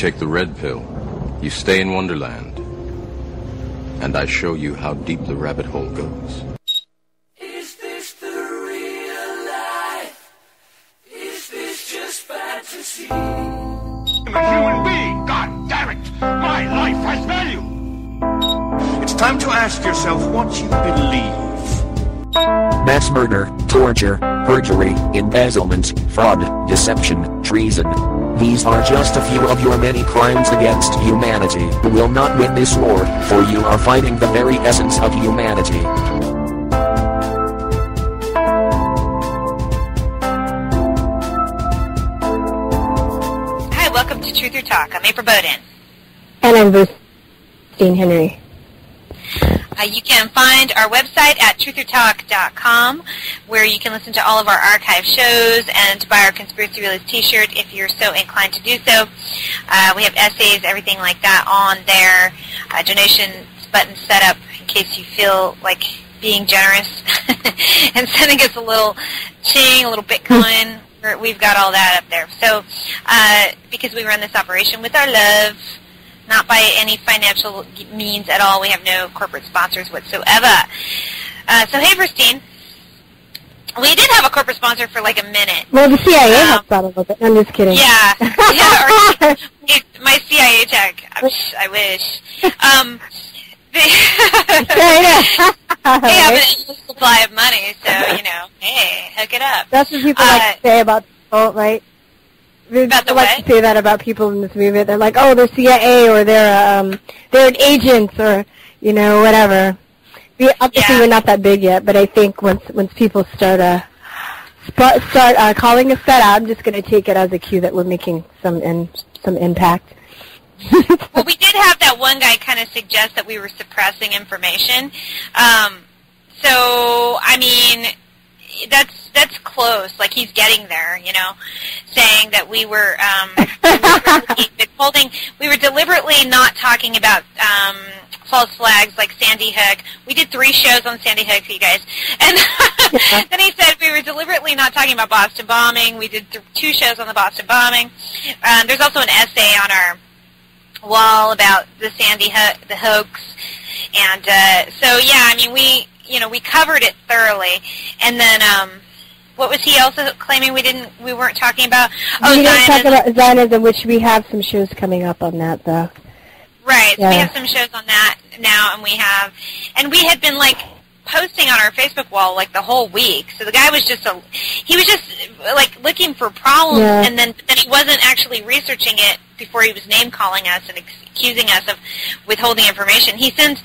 take the red pill, you stay in Wonderland, and I show you how deep the rabbit hole goes. Is this the real life? Is this just fantasy? I'm a human being, god damn it! My life has value! It's time to ask yourself what you believe. Mass murder, torture, perjury, embezzlement, fraud, deception, treason. These are just a few of your many crimes against humanity. You will not win this war, for you are fighting the very essence of humanity. Hi, welcome to Truth or Talk. I'm April Bowden. And I'm Virstyne Henry. You can find our website at truthertalk.com, where you can listen to all of our archive shows and buy our Conspiracy Realist t-shirt if you're so inclined to do so. We have essays, everything like that on there. Donation button set up in case you feel like being generous and sending us a little ching, a little Bitcoin. We've got all that up there. So because we run this operation with our love, not by any financial means at all. We have no corporate sponsors whatsoever. So, hey, Virstyne, we did have a corporate sponsor for like a minute. Well, the CIA helps out a little bit. I'm just kidding. Yeah. My CIA tech. I wish. They have an endless supply of money, so, hey, hook it up. That's what people like to say about people, right? About the like to say that about people in this movement. They're like, oh, they're CIA or they're agents or whatever. Obviously, we're not that big yet, but I think once people start calling us that, I'm just going to take it as a cue that we're making some impact. Well, we did have that one guy kind of suggest that we were suppressing information. So, I mean, that's close. Like, he's getting there, saying that we were we were deliberately not talking about false flags like Sandy Hook. We did 3 shows on Sandy Hook for you guys. And then he said we were deliberately not talking about Boston bombing. We did 2 shows on the Boston bombing. There's also an essay on our wall about the Sandy Hook, the hoax. And so, yeah, I mean, we covered it thoroughly. And then what was he also claiming we weren't talking about? Oh, we didn't talk about Zionism, which we have some shows coming up on that, though. Right. Yeah. So we have some shows on that now, and we had been like posting on our Facebook wall like the whole week. So the guy was just like looking for problems, and then he wasn't actually researching it before he was name calling us and accusing us of withholding information. He sends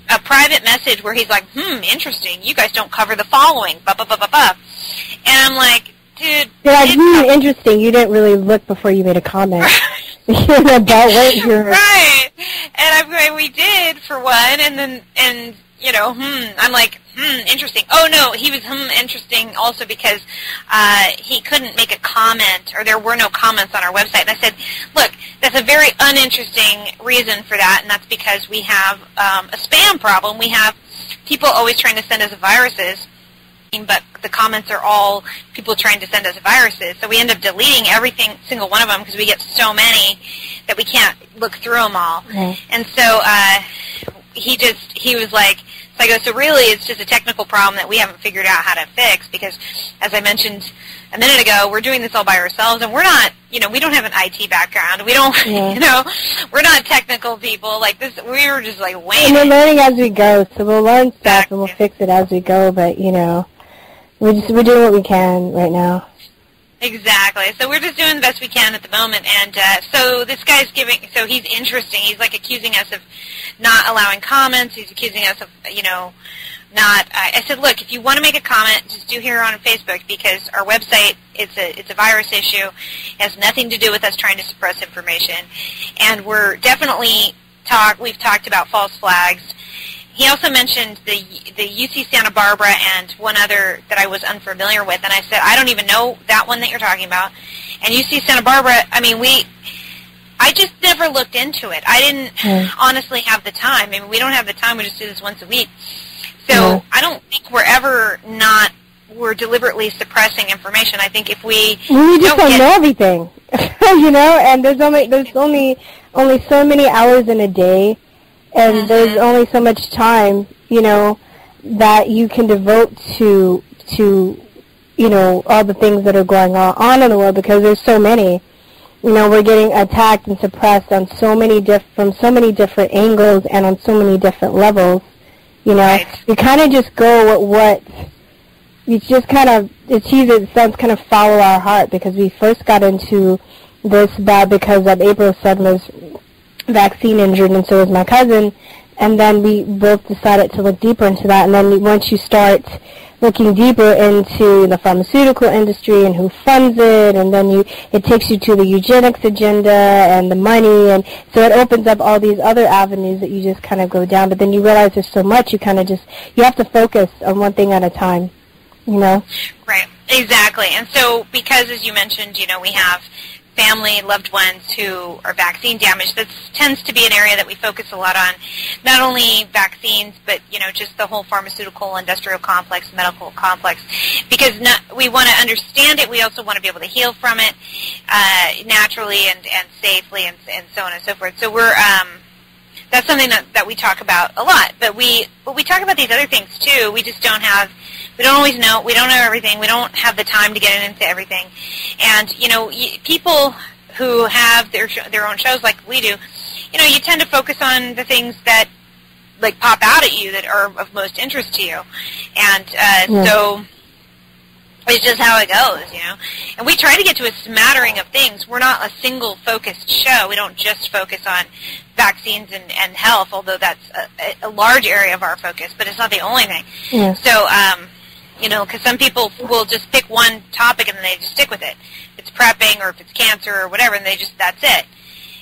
a private message where he's like, interesting, you guys don't cover the following, blah, blah, blah, blah, blah. And I'm like, dude. Interesting. You didn't really look before you made a comment. Right. And I'm going, we did for one, and I'm like, interesting. Oh, no, he was interesting also because he couldn't make a comment, or there were no comments on our website. And I said, look, that's a very uninteresting reason for that, and that's because we have a spam problem. We have people always trying to send us viruses, but the comments are all people trying to send us viruses. So we end up deleting everything, single one of them, because we get so many that we can't look through them all. Okay. And so he was like, so I go, so really it's just a technical problem that we haven't figured out how to fix because, as I mentioned a minute ago, we're doing this all by ourselves, and we're not, we don't have an IT background. We don't, we're not technical people. Like this, we were just like waiting. And we're learning as we go, so we'll learn stuff and we'll fix it as we go, but, we're doing what we can right now. Exactly. So we're just doing the best we can at the moment. And so this guy's he's interesting. He's like accusing us of not allowing comments. He's accusing us of, not. I said, look, if you want to make a comment, just do here on Facebook because our website, it's a virus issue. It has nothing to do with us trying to suppress information. And we're definitely we've talked about false flags. He also mentioned the UC Santa Barbara and one other that I was unfamiliar with, and I said, I don't even know that one that you're talking about. And UC Santa Barbara, I mean, I just never looked into it. I didn't honestly have the time. I mean, we don't have the time. We just do this once a week. So I don't think we're ever not we're deliberately suppressing information. I think if we just don't know everything, and there's only so many hours in a day, and there's only so much time, that you can devote to all the things that are going on in the world, because there's so many. We're getting attacked and suppressed on from so many different angles and on so many different levels. Right. You kind of just go what you just kind of, it's easy, it sounds kind of follow our heart, because we first got into this because of April's son was vaccine injured, and so was my cousin, and then we both decided to look deeper into that. And then once you start looking deeper into the pharmaceutical industry and who funds it, and then it takes you to the eugenics agenda and the money, and so it opens up all these other avenues that you just kind of go down. But then you realize there's so much, you have to focus on one thing at a time, Right, exactly. And so because, as you mentioned, we have family, loved ones who are vaccine damaged, that tends to be an area that we focus a lot on, not only vaccines, but, just the whole pharmaceutical, industrial complex, medical complex, because we want to understand it, we also want to be able to heal from it naturally and safely and so on and so forth. So that's something that we talk about a lot, but we talk about these other things too. We just don't always know, we don't know everything, we don't have the time to get into everything. And, people who have their own shows like we do, you tend to focus on the things that, like, pop out at you that are of most interest to you. And so it's just how it goes, And we try to get to a smattering of things. We're not a single-focused show. We don't just focus on vaccines and health, although that's a large area of our focus, but it's not the only thing. Yeah. So, because some people will just pick one topic and then they just stick with it. If it's prepping or if it's cancer or whatever, and that's it.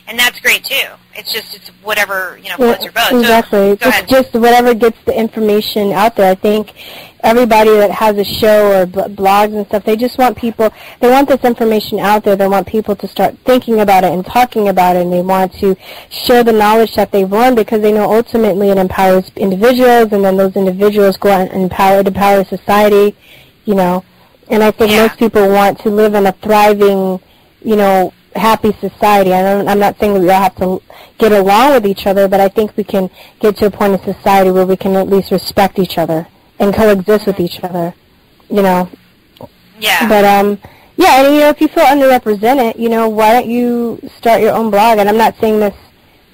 And that's great too. It's whatever, floats your boat. Exactly. So, it's just whatever gets the information out there. I think everybody that has a show or blogs and stuff, they just want they want this information out there. They want people to start thinking about it and talking about it, and they want to share the knowledge that they've learned, because they know ultimately it empowers individuals, and then those individuals go out and empower society, And I think most people want to live in a thriving, happy society. I'm not saying that we all have to get along with each other, but I think we can get to a point in society where we can at least respect each other and coexist with each other, Yeah. But, and, if you feel underrepresented, why don't you start your own blog? And I'm not saying this,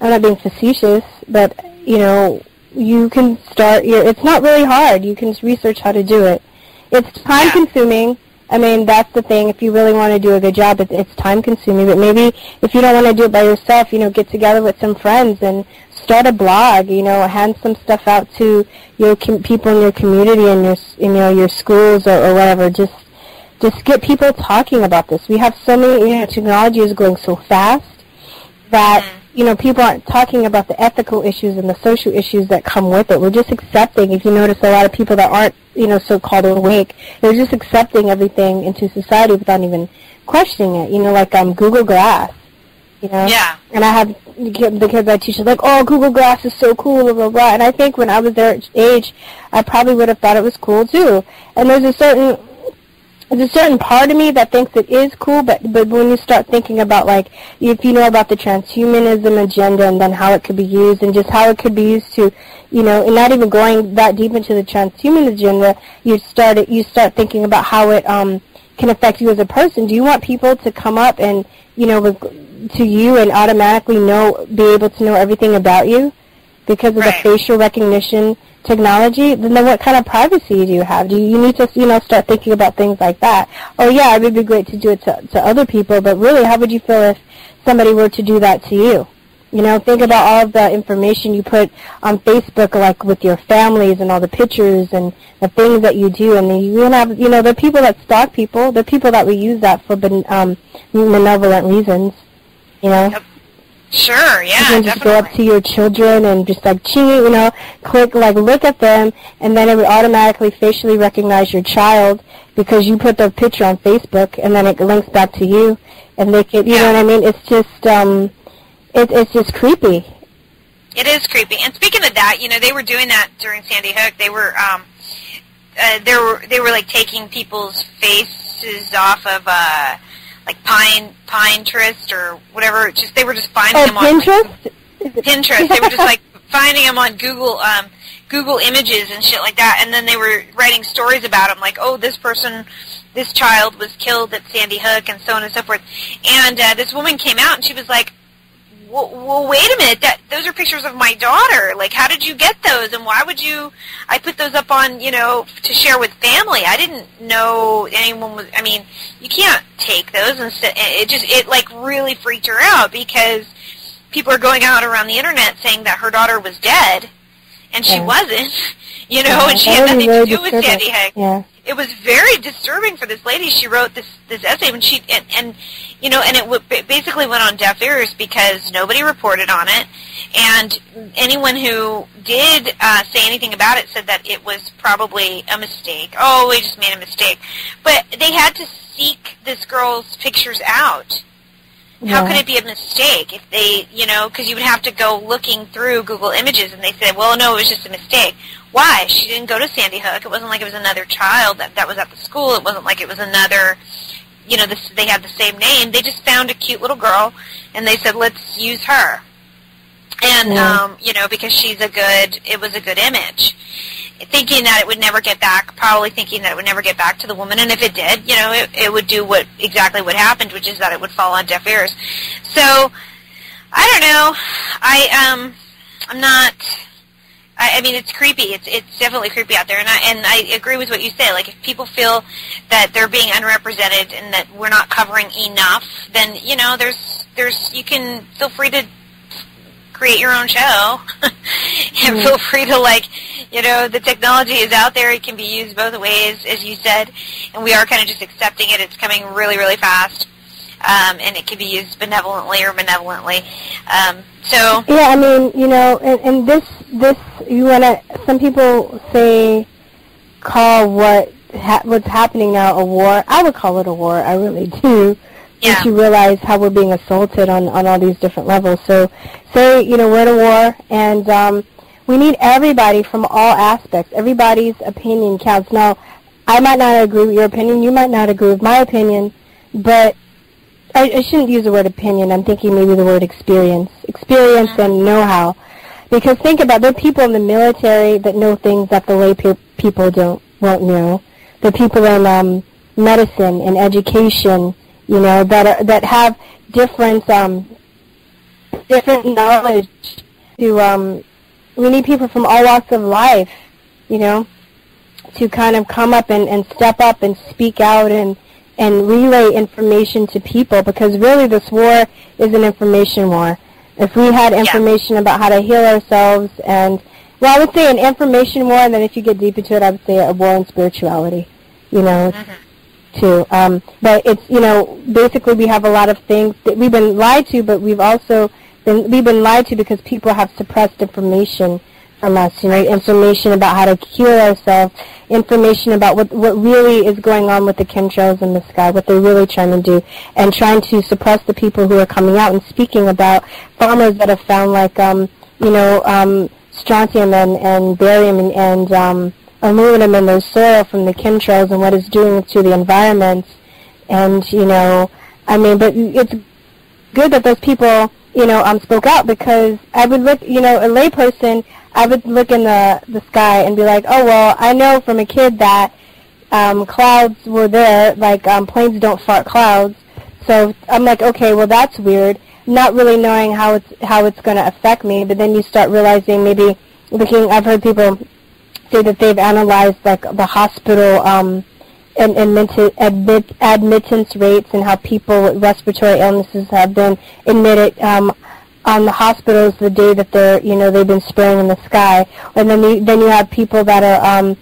I'm not being facetious, but, you can start it's not really hard. You can just research how to do it. It's time-consuming. I mean, that's the thing. If you really want to do a good job, it's time-consuming. But maybe if you don't want to do it by yourself, get together with some friends and start a blog. Hand some stuff out to your people in your community and your schools or whatever. Just get people talking about this. We have so many. Technology is going so fast that people aren't talking about the ethical issues and the social issues that come with it. We're just accepting. If you notice, a lot of people that aren't so-called awake, they're just accepting everything into society without even questioning it. Like Google Glass. Yeah. And I have the kids I teach, like, oh, Google Glass is so cool, blah, blah, blah. And I think when I was their age, I probably would have thought it was cool too. And there's a certain part of me that thinks it is cool, but when you start thinking about, like, if you know about the transhumanism agenda and then how it could be used and just how it could be used to, and not even going that deep into the transhuman agenda, you start thinking about how it can affect you as a person. Do you want people to come up and, to you and automatically be able to know everything about you because of the facial recognition technology? Then what kind of privacy do you have? Do you need to, start thinking about things like that? Oh yeah, it would be great to do it to other people, but really, how would you feel if somebody were to do that to you? Think about all of the information you put on Facebook, like with your families and all the pictures and the things that you do, and you have, there are people that stalk people, there are people that will use that for malevolent reasons, Yep. Sure, yeah, you can just go up to your children and just like, click, like, look at them, and then it would automatically facially recognize your child because you put their picture on Facebook, and then it links back to you, and they can, know what I mean? It's just, it's just creepy. It is creepy. And speaking of that, they were doing that during Sandy Hook. They were, they were like taking people's faces off of like Pinterest or whatever. They were just finding them on Pinterest. Pinterest. They were just like finding them on Google Images and shit like that, and then they were writing stories about them, like, oh, this child was killed at Sandy Hook, and so on and so forth. And this woman came out, and she was like, well, wait a minute, those are pictures of my daughter. Like, how did you get those, and why would I put those up on, to share with family. I didn't know anyone was, you can't take those, and it like really freaked her out, because people are going out around the internet saying that her daughter was dead, and she wasn't, and she had nothing to do with Sandy Hook. Yeah. It was very disturbing for this lady. She wrote this essay, and it basically went on deaf ears because nobody reported on it, and anyone who did say anything about it said that it was probably a mistake. Oh, we just made a mistake. But they had to seek this girl's pictures out. How could it be a mistake if they, because you would have to go looking through Google Images, and they said, well, no, it was just a mistake. Why? She didn't go to Sandy Hook. It wasn't like it was another child that was at the school. It wasn't like it was another, they had the same name. They just found a cute little girl, and they said, let's use her. And, because it was a good image. Thinking that it would never get back, probably thinking that it would never get back to the woman, and if it did, it would do exactly what happened, which is that it would fall on deaf ears. So, I don't know. I'm not. It's creepy. It's definitely creepy out there, and I agree with what you say. Like, if people feel that they're being unrepresented and that we're not covering enough, then there's you can feel free to create your own show and feel free to, the technology is out there. It can be used both ways, as you said, and we are kind of just accepting it. It's coming really, really fast, and it can be used benevolently or malevolently. So yeah, and this you wanna. Some people call what's happening now a war. I would call it a war. I really do. Yeah. Once you realize how we're being assaulted on all these different levels. So, we're at a war, and we need everybody from all aspects. Everybody's opinion counts. Now, I might not agree with your opinion. You might not agree with my opinion, but I shouldn't use the word opinion. I'm thinking maybe the word experience. Experience and know-how. Because think about, there are people in the military that know things that the lay people won't know. There are people in medicine and education, that have different knowledge. We need people from all walks of life, to kind of come up and step up and speak out and relay information to people, because really this war is an information war. If we had information about how to heal ourselves, I would say an information war, and then if you get deep into it, I would say a war in spirituality, too. But it's, basically we have a lot of things that we've been lied to, but we've been lied to because people have suppressed information from us, information about how to heal ourselves, information about what really is going on with the chemtrails in the sky, what they're really trying to do, and trying to suppress the people who are coming out and speaking about farmers that have found strontium and barium and aluminum in their soil from the chemtrails and what it's doing to the environment. And, but it's good that those people, spoke out, because I would look, a layperson, I would look in the sky and be like, oh, well, I know from a kid that clouds were there, planes don't fart clouds. So I'm like, okay, well, that's weird, not really knowing how it's going to affect me. But then you start realizing, maybe looking, I've heard people say that they've analyzed the hospital admittance rates and how people with respiratory illnesses have been admitted on the hospitals the day that they've been spraying in the sky. And then you have people that are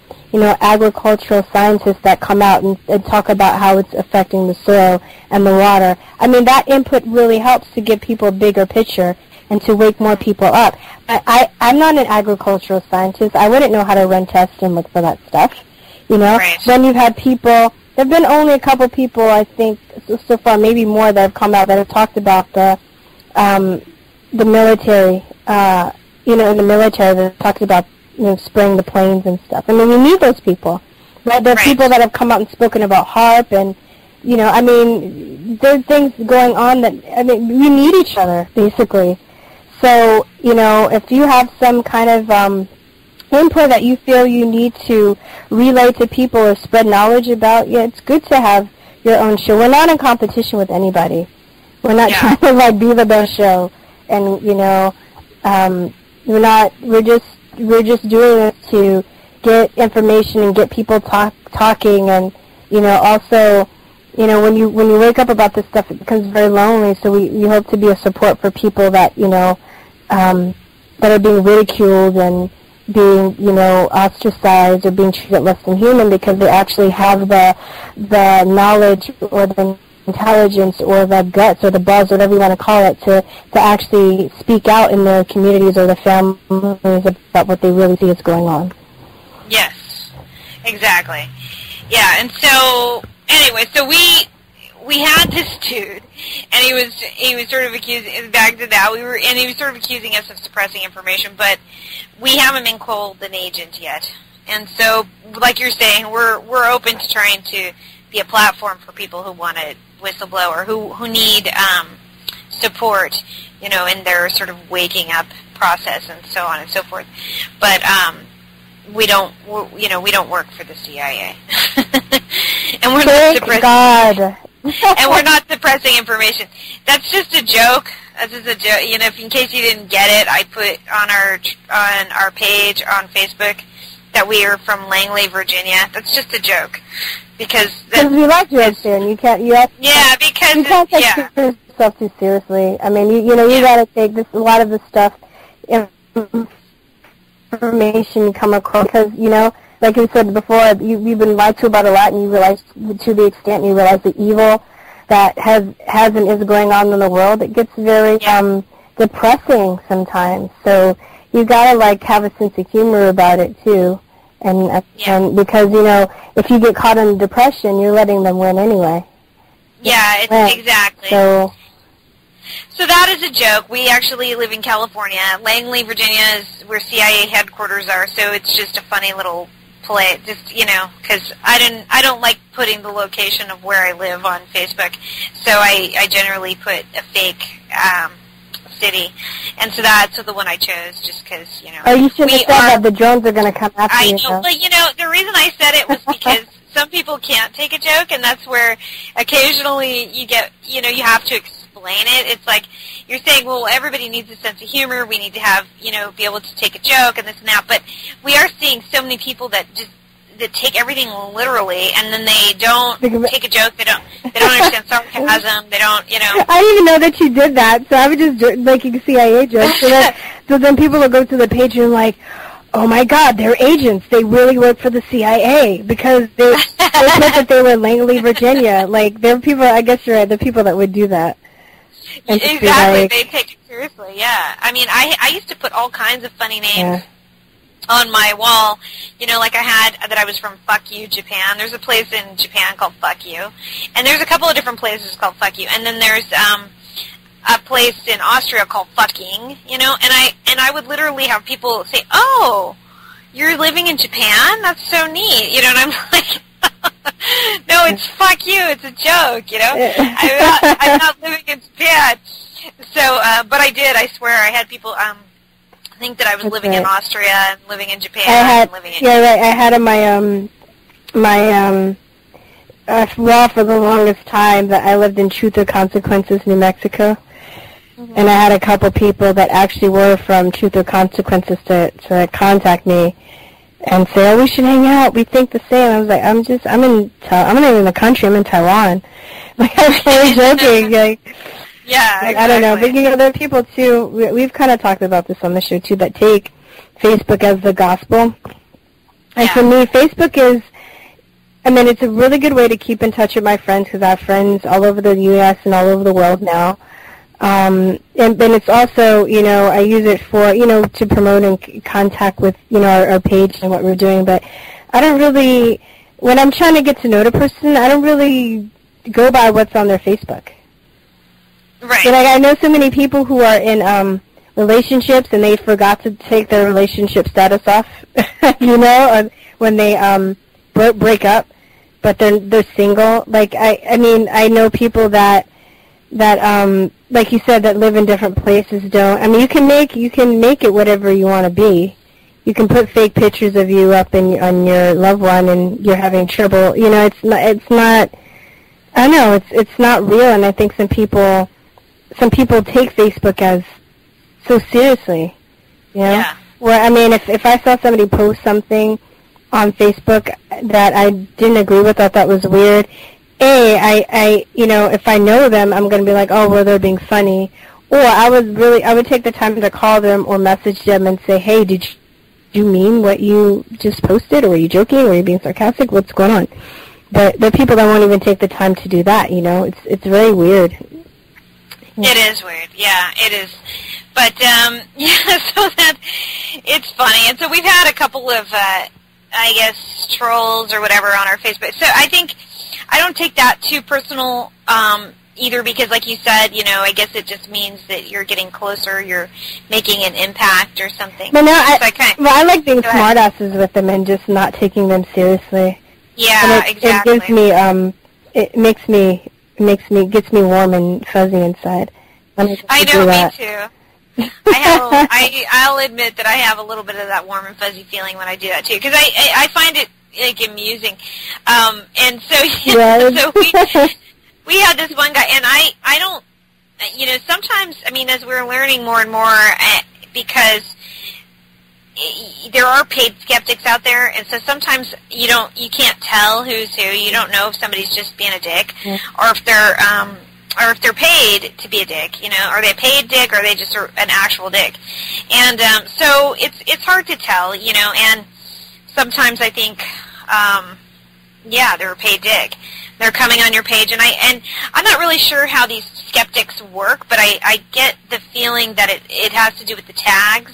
agricultural scientists that come out and talk about how it's affecting the soil and the water. That input really helps to give people a bigger picture and to wake more people up. I'm not an agricultural scientist. I wouldn't know how to run tests and look for that stuff, Right. Then you've had people, there have been only a couple people, I think, so far, maybe more, that have come out that have talked about the military, in the military, that talked about, spraying the planes and stuff. We need those people. Right? There are people that have come out and spoken about HARP, and, you know, I mean, there's things going on that, I mean, we need each other, basically. So, you know, if you have some kind of input that you feel you need to relay to people or spread knowledge about, yeah, it's good to have your own show. We're not in competition with anybody. We're not trying to, like, be the best show. And, you know, we're just doing this to get information and get people talking, and, you know, also, you know, when you wake up about this stuff, it becomes very lonely. So we hope to be a support for people that, you know, that are being ridiculed and being, you know, ostracized or being treated less than human because they actually have the knowledge or the intelligence or the guts or the balls, whatever you want to call it, to actually speak out in their communities or their families about what they really see is going on. Yes, exactly. Yeah, and so anyway, so we had this dude, and he was sort of accusing, back to that, he was sort of accusing us of suppressing information, but we haven't been called an agent yet. And so, like you're saying, we're open to trying to be a platform for people who want to whistleblow or who need support, you know, in their sort of waking up process and so on and so forth. But we don't work for the CIA, and we're not suppressing. And we're not suppressing information. That's just a joke. That's just a joke. You know, in case you didn't get it, I put on our page on Facebook that we are from Langley, Virginia. That's just a joke because we like jokes here, and you can't. You can't take yourself too seriously. I mean, you got to take a lot of this stuff, information you come across, because, you know, like you said before, you've been lied to about a lot, and you realize, to the extent you realize the evil that has and is going on in the world, it gets very depressing sometimes. So you gotta, like, have a sense of humor about it too, and because, you know, if you get caught in depression, you're letting them win anyway. Yeah, exactly. So that is a joke. We actually live in California. Langley, Virginia is where CIA headquarters are, so it's just a funny little play, just, you know, because I don't like putting the location of where I live on Facebook, so I generally put a fake city, and so that's the one I chose, just because, you know. Oh, you should have said that the drones are going to come after you. I know, but, you know, the reason I said it was because some people can't take a joke, and that's where occasionally you get, you know, you have to explain it. It's like you're saying, well, everybody needs a sense of humor. We need to have, you know, be able to take a joke and this and that. But we are seeing so many people that take everything literally, and then they don't take a joke. They don't understand sarcasm. They don't, you know. I didn't even know that you did that. So I was just making CIA jokes. So then people will go to the page and like, oh my God, they're agents. They really work for the CIA because they said that they were Langley, Virginia. Like, there are people, I guess you're right, the people that would do that. Exactly, like, they take it seriously, yeah. I mean, I used to put all kinds of funny names on my wall. You know, like I had that I was from Fuck You, Japan. There's a place in Japan called Fuck You. And there's a couple of different places called Fuck You. And then there's a place in Austria called Fucking, you know, and I would literally have people say, oh, you're living in Japan? That's so neat. You know, and I'm like, no, it's fuck you. It's a joke, you know. I'm not living in Japan. So, but I did. I swear, I had people think that I was living in Austria and living in Japan. And living in right. I had in my for the longest time that I lived in Truth or Consequences, New Mexico. Mm-hmm. And I had a couple people that actually were from Truth or Consequences to contact me and say, oh, we should hang out. We think the same. I was like, I'm not even in the country. I'm in Taiwan. Like, I was really joking. Like, yeah, like, I don't know. But, you know, there are people, too, we've kind of talked about this on the show, too, that take Facebook as the gospel. And for me, Facebook is, I mean, it's a really good way to keep in touch with my friends because I have friends all over the U.S. and all over the world now. And then it's also, you know, I use it for, you know, to promote and contact with, you know, our page and what we're doing. But I don't really, when I'm trying to get to know the person, I don't really go by what's on their Facebook. Right. But I know so many people who are in relationships and they forgot to take their relationship status off, you know, when they break up, but they're single. Like I mean, I know people that like you said, that live in different places don't. I mean, you can make it whatever you want to be. You can put fake pictures of you up on your loved one, and you're having trouble. You know, it's not. I don't know. It's not real, and I think some people take Facebook as so seriously. You know? Yeah. Where I mean, if I saw somebody post something on Facebook that I didn't agree with, I thought was weird. I you know, if I know them, I'm going to be like, oh, well, they're being funny. Or I would take the time to call them or message them and say, hey, did you mean what you just posted? Or were you joking? Or were you being sarcastic? What's going on? But there are people that won't even take the time to do that, you know. It's very weird. It is weird. Yeah, it is. But, yeah, so that, it's funny. And so we've had a couple of, I guess, trolls or whatever on our Facebook. So I think I don't take that too personal either, because like you said, you know, I guess it just means that you're getting closer, you're making an impact or something. But no, I like being smartasses with them and just not taking them seriously. Yeah, exactly. It gives me, gets me warm and fuzzy inside. I know, me too. I'll admit that I have a little bit of that warm and fuzzy feeling when I do that too, because I find it like amusing, and so so we had this one guy, and I don't, you know, sometimes, I mean, as we're learning more and more, because there are paid skeptics out there, and so sometimes you can't tell who's who. You don't know if somebody's just being a dick, or if they're paid to be a dick. You know, are they a paid dick, or are they just an actual dick? And so it's hard to tell, you know. And sometimes I think, yeah, they're a paid dick. They're coming on your page, and I'm not really sure how these skeptics work, but I get the feeling that it has to do with the tags.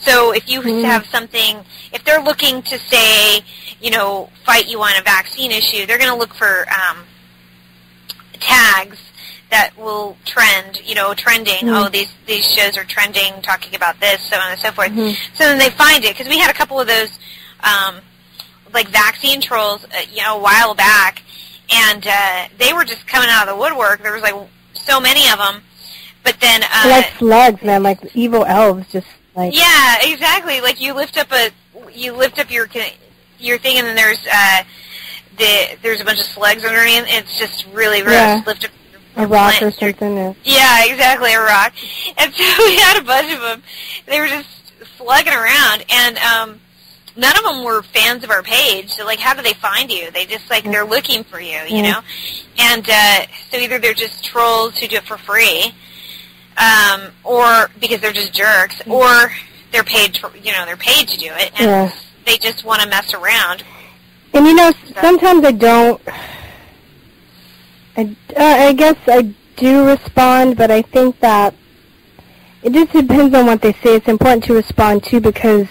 So if you have something, if they're looking to say, you know, fight you on a vaccine issue, they're going to look for tags that will trend, you know, trending. Oh, these shows are trending, talking about this, so on and so forth. So then they find it, because we had a couple of those, like vaccine trolls, you know, a while back, and they were just coming out of the woodwork. There was like so many of them, but then like slugs, man, like evil elves, just like, yeah, exactly. Like you lift up your thing, and then there's a bunch of slugs underneath. It's just really gross. Yeah. Lift up a rock or something. Yeah, exactly, a rock. And so we had a bunch of them. They were just slugging around, and none of them were fans of our page. So, like, how do they find you? They just, like, they're looking for you, you know? And so either they're just trolls who do it for free, or because they're just jerks, or they're paid to do it, and they just want to mess around. And, you know, sometimes I don't... I guess I do respond, but I think that it just depends on what they say. It's important to respond, too, because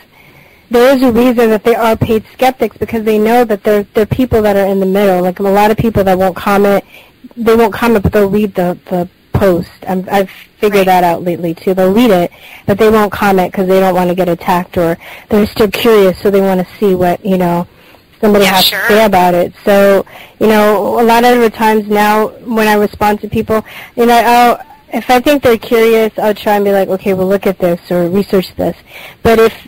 there is a reason that they are paid skeptics, because they know that they're people that are in the middle. Like, a lot of people that won't comment, but they'll read the post. I've figured that out lately, too. They'll read it, but they won't comment because they don't want to get attacked, or they're still curious, so they want to see what, you know, somebody has to say about it. So, you know, a lot of the times now when I respond to people, you know, if I think they're curious, I'll try and be like, okay, well, look at this or research this. But if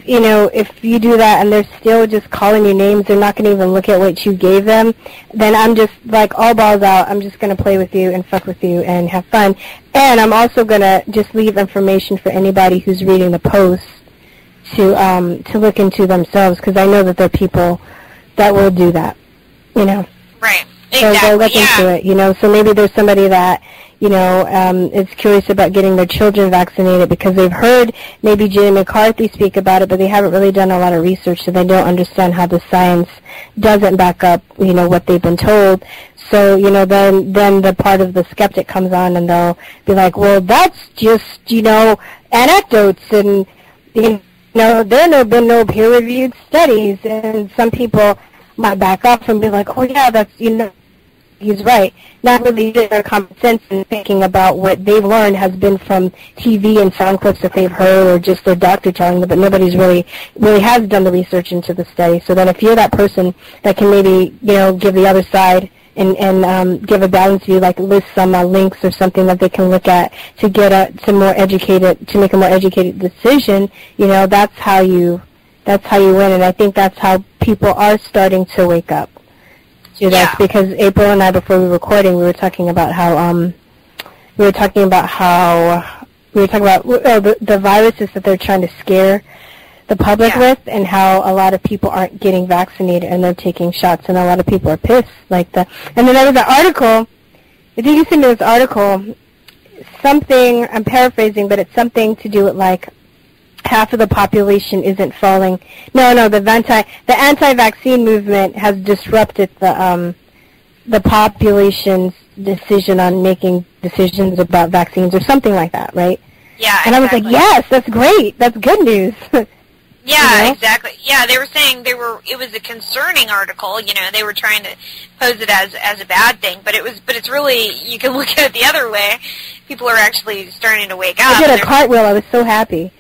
you do that and they're still just calling you names, they're not going to even look at what you gave them, then I'm just like, all balls out. I'm just going to play with you and fuck with you and have fun. And I'm also going to just leave information for anybody who's reading the post to look into themselves, because I know that there are people that will do that, you know. Right. Exactly. So they'll look into it, you know. So maybe there's somebody that, you know, is curious about getting their children vaccinated because they've heard maybe Jay McCarthy speak about it, but they haven't really done a lot of research, so they don't understand how the science doesn't back up, you know, what they've been told. So, you know, then the part of the skeptic comes on, and they'll be like, well, that's just, you know, anecdotes, and, you know, there have been no peer-reviewed studies, and some people might back off and be like, oh, yeah, that's, you know, he's right. Not really using their common sense and thinking about what they've learned has been from TV and sound clips that they've heard or just their doctor telling them, but nobody's really has done the research into the study. So then if you're that person that can maybe, give the other side and give a balance view, like list some links or something that they can look at to get to make a more educated decision, that's how you win. And I think that's how people are starting to wake up. That's because April and I, before we were recording, we were talking about the viruses that they're trying to scare the public with, and how a lot of people aren't getting vaccinated and they're taking shots, and a lot of people are pissed like that. And then there was an article. I think you sent me this article. Something, I'm paraphrasing, but it's something to do with like half of the population isn't falling. No, the anti-vaccine movement has disrupted the population's decision on making decisions about vaccines or something like that, right? Yeah, and I was like, yes, that's great. That's good news. Yeah, exactly. Yeah, they were saying it was a concerning article, they were trying to pose it as a bad thing, but it's really, you can look at it the other way. People are actually starting to wake up. I did a cartwheel. I was so happy.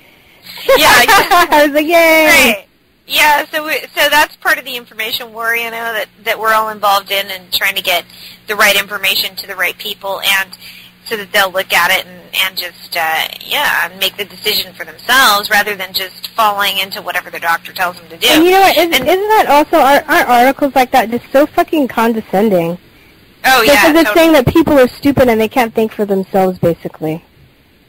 Yeah, I was like, yay! Right. Yeah, so that's part of the information war, that we're all involved in, and trying to get the right information to the right people, and so that they'll look at it and just make the decision for themselves rather than just falling into whatever the doctor tells them to do. And you know what? Isn't that also our articles like that just so fucking condescending? Oh yeah, because it's saying that people are stupid and they can't think for themselves, basically.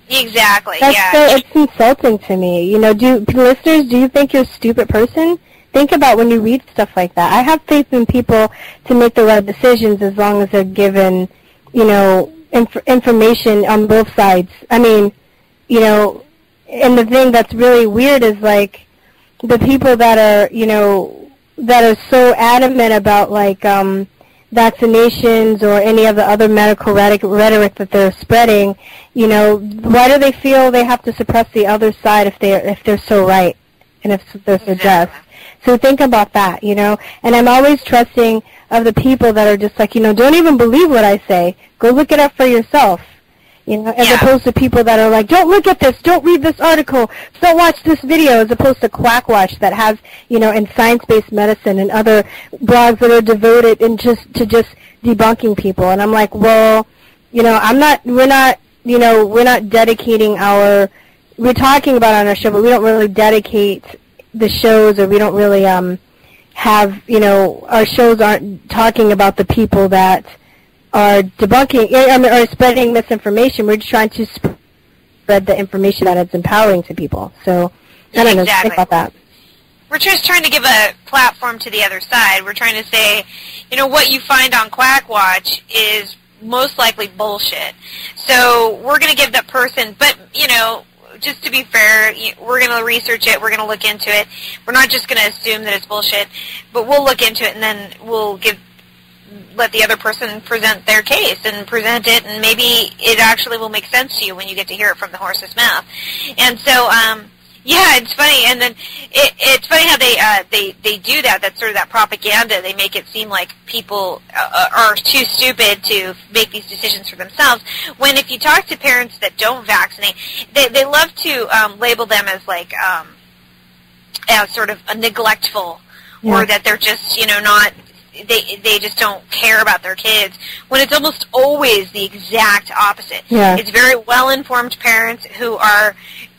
Exactly. It's insulting to me. Listeners, do you think you're a stupid person? Think about when you read stuff like that. I have faith in people to make the right decisions as long as they're given, information on both sides. I mean, and the thing that's really weird is like the people that are, that are so adamant about like vaccinations or any of the other medical rhetoric that they're spreading, why do they feel they have to suppress the other side if they're so right and if they're so just? So think about that, And I'm always trusting of the people that are just like, don't even believe what I say. Go look it up for yourself. As opposed to people that are like, don't look at this, don't read this article, don't watch this video, as opposed to Quackwatch that has, and science-based medicine and other blogs that are devoted to just debunking people. And I'm like, well, we're not dedicating we're talking about it on our show, but we don't really dedicate the shows, or we don't really have, our shows aren't talking about the people that are debunking, or spreading misinformation. We're just trying to spread the information that is empowering to people. So, I don't know, think about that. We're just trying to give a platform to the other side. We're trying to say, what you find on Quackwatch is most likely bullshit. So we're going to give that person, but, just to be fair, we're going to research it, we're going to look into it. We're not just going to assume that it's bullshit, but we'll look into it, and then we'll let the other person present their case and present it, and maybe it actually will make sense to you when you get to hear it from the horse's mouth. And so, it's funny, and then it's funny how they do that. That's sort of that propaganda. They make it seem like people are too stupid to make these decisions for themselves. When if you talk to parents that don't vaccinate, they love to label them as like as sort of a neglectful, or that they're just not. They just don't care about their kids, when it's almost always the exact opposite. Yeah. It's very well-informed parents who are,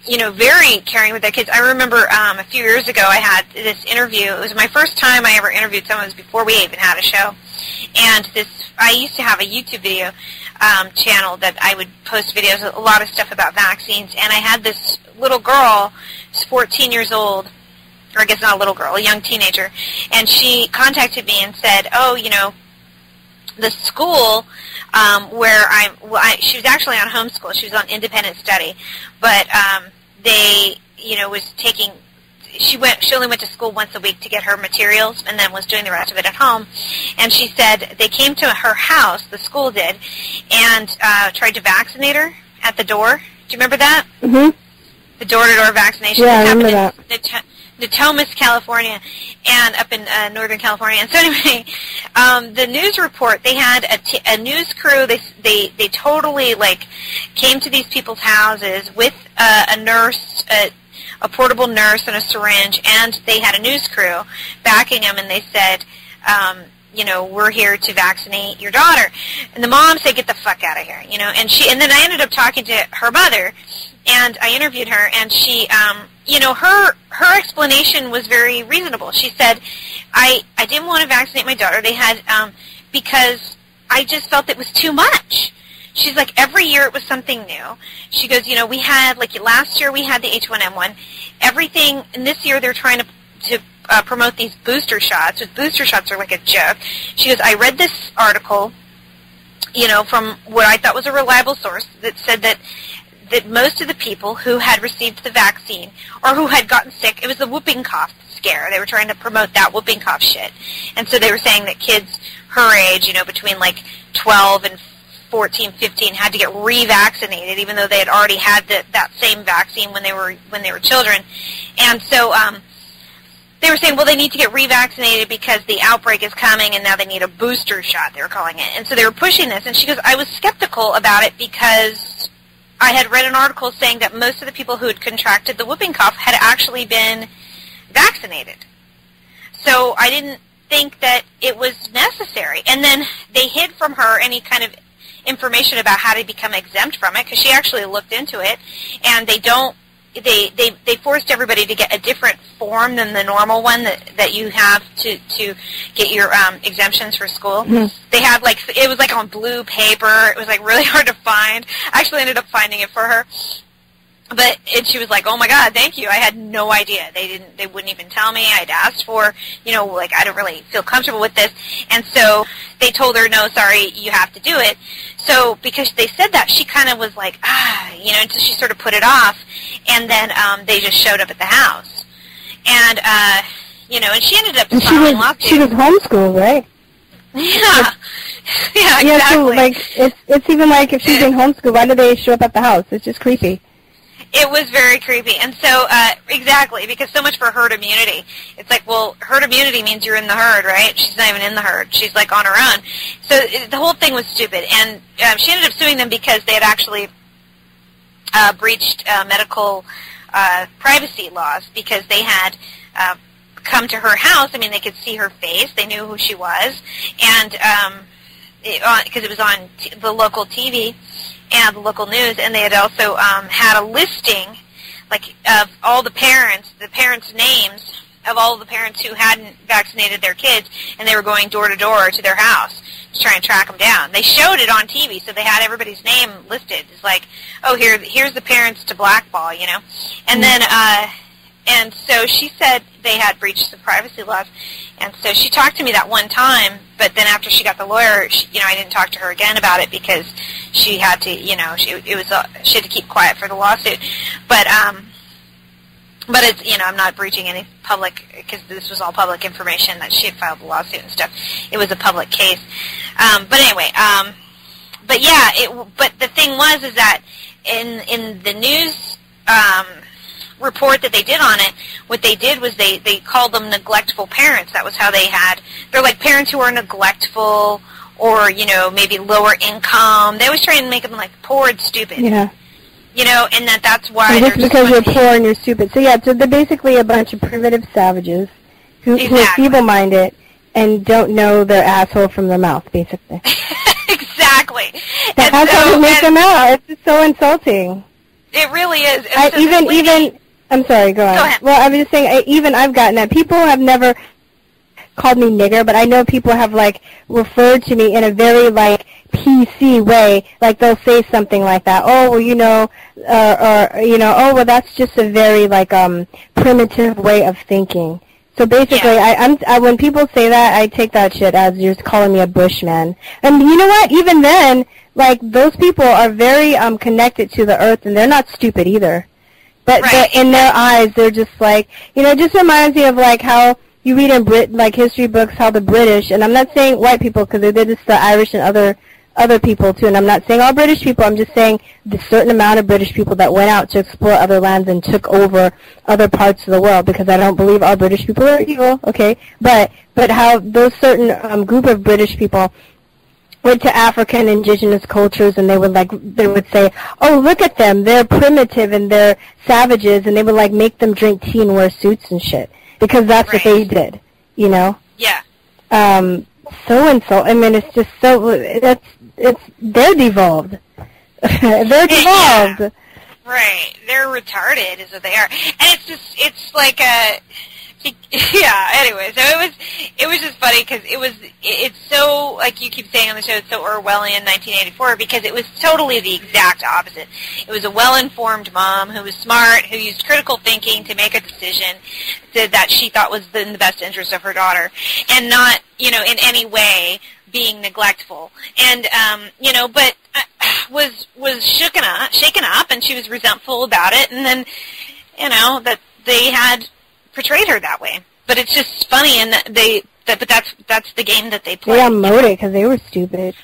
very caring with their kids. I remember a few years ago I had this interview. It was my first time I ever interviewed someone. It was before we even had a show. And I used to have a YouTube video channel that I would post videos, a lot of stuff about vaccines. And I had this little girl, she's 14 years old, or I guess not a little girl, a young teenager, and she contacted me and said, the school where she was actually on homeschool, she was on independent study, but they, was taking, she only went to school once a week to get her materials, and then was doing the rest of it at home, and she said they came to her house, the school did, and tried to vaccinate her at the door. Do you remember that? Mm-hmm. The door-to-door vaccination. Yeah, I remember that. Natomas, California, and up in Northern California. And so anyway, the news report, they had a news crew. They totally like came to these people's houses with a nurse, a portable nurse and a syringe, and they had a news crew backing them, and they said, you know, we're here to vaccinate your daughter. And the mom said, get the fuck out of here, you know. And then I ended up talking to her mother, and I interviewed her, and she, you know, her explanation was very reasonable. She said, I didn't want to vaccinate my daughter. They had, because I just felt it was too much. She's like, every year it was something new. She goes, you know, we had, like last year we had the H1N1. Everything, and this year they're trying to promote these booster shots. But booster shots are like a joke. She goes, I read this article, you know, from what I thought was a reliable source that said that most of the people who had received the vaccine or who had gotten sick, it was the whooping cough scare. They were trying to promote that whooping cough shit. And so they were saying that kids her age, you know, between like 12 and 14, 15, had to get revaccinated, even though they had already had that same vaccine when they were children. And so they were saying, well, they need to get revaccinated because the outbreak is coming, and now they need a booster shot, they were calling it. And so they were pushing this. And she goes, I was skeptical about it because I had read an article saying that most of the people who had contracted the whooping cough had actually been vaccinated. So I didn't think that it was necessary. And then they hid from her any kind of information about how to become exempt from it, because she actually looked into it, and they forced everybody to get a different form than the normal one that you have to get your exemptions for school. Mm-hmm. They had it was like on blue paper. It was like really hard to find. I actually ended up finding it for her. And she was like, oh my God, thank you. I had no idea. They wouldn't even tell me. I'd asked for, you know, like, I don't really feel comfortable with this. And so they told her, no, sorry, you have to do it. So because they said that, she kind of was like, you know, until she sort of put it off. And then they just showed up at the house. And, you know, and she ended up filing lawsuits. She was homeschooled, right? Yeah. Yeah, exactly. Yeah, so, like, it's even like if she's in homeschool, why do they show up at the house? It's just creepy. It was very creepy. And so, exactly, because so much for herd immunity. It's like, well, herd immunity means you're in the herd, right? She's not even in the herd. She's, like, on her own. So the whole thing was stupid. And she ended up suing them because they had actually breached medical privacy laws, because they had come to her house. I mean, they could see her face. They knew who she was. And because it was on the local TV and the local news, and they had also had a listing, like, of all the parents names of all the parents who hadn't vaccinated their kids, and they were going door to door to their house to try and track them down. They showed it on TV, so they had everybody's name listed. It's like, oh, here's the parents to blackball, you know. And then, and so she said they had breached the privacy laws, and so she talked to me that one time, but then after she got the lawyer, you know, I didn't talk to her again about it because she had to, you know, she had to keep quiet for the lawsuit. But it's, you know, I'm not breaching any public, because this was all public information that she had filed the lawsuit and stuff. It was a public case. But anyway, but yeah, but the thing is that in the news report that they did on it, what they did was they called them neglectful parents. That was how they're like parents who are neglectful, or, you know, maybe lower income. They always try and make them like poor and stupid. Yeah. You know, and that's why. Just because you're poor and you're stupid. So yeah, so they're basically a bunch of primitive savages who are feeble-minded and don't know their asshole from their mouth, basically. Exactly. That's how they make them out. It's just so insulting. It really is. I'm sorry, go on. Go ahead. Well, I was just saying, I've gotten that. People have never called me nigger, but I know people have, like, referred to me in a very, like, PC way. Like, they'll say something like that. Oh, well, you know, or you know, oh, well, that's just a very, like, primitive way of thinking. So basically, yeah. When people say that, I take that shit as you're just calling me a bushman. And you know what? Even then, like, those people are very connected to the earth, and they're not stupid either. But in their eyes, they're just like, you know, it just reminds me of, like, how you read in history books how the British, and I'm not saying white people because they did this to the Irish and other other people too, and I'm not saying all British people, I'm just saying the certain amount of British people that went out to explore other lands and took over other parts of the world, because I don't believe all British people are evil, okay, but how those certain group of British people went to African indigenous cultures, and they would say, oh, look at them, they're primitive and they're savages, and they would make them drink tea and wear suits and shit, because that's what they did, you know? Yeah. So-and-so, I mean, it's just they're devolved. They're devolved. Yeah. Right. They're retarded is what they are. And it's like yeah, anyway, so it was just funny because it's so, like you keep saying on the show, it's so Orwellian 1984, because it was totally the exact opposite. It was a well-informed mom who was smart, who used critical thinking to make a decision that she thought was in the best interest of her daughter, and not, in any way being neglectful. And, but was shaken up, and she was resentful about it, and then, that they had portrayed her that way. But it's just funny, and but that's the game that they play. They got moted because they were stupid.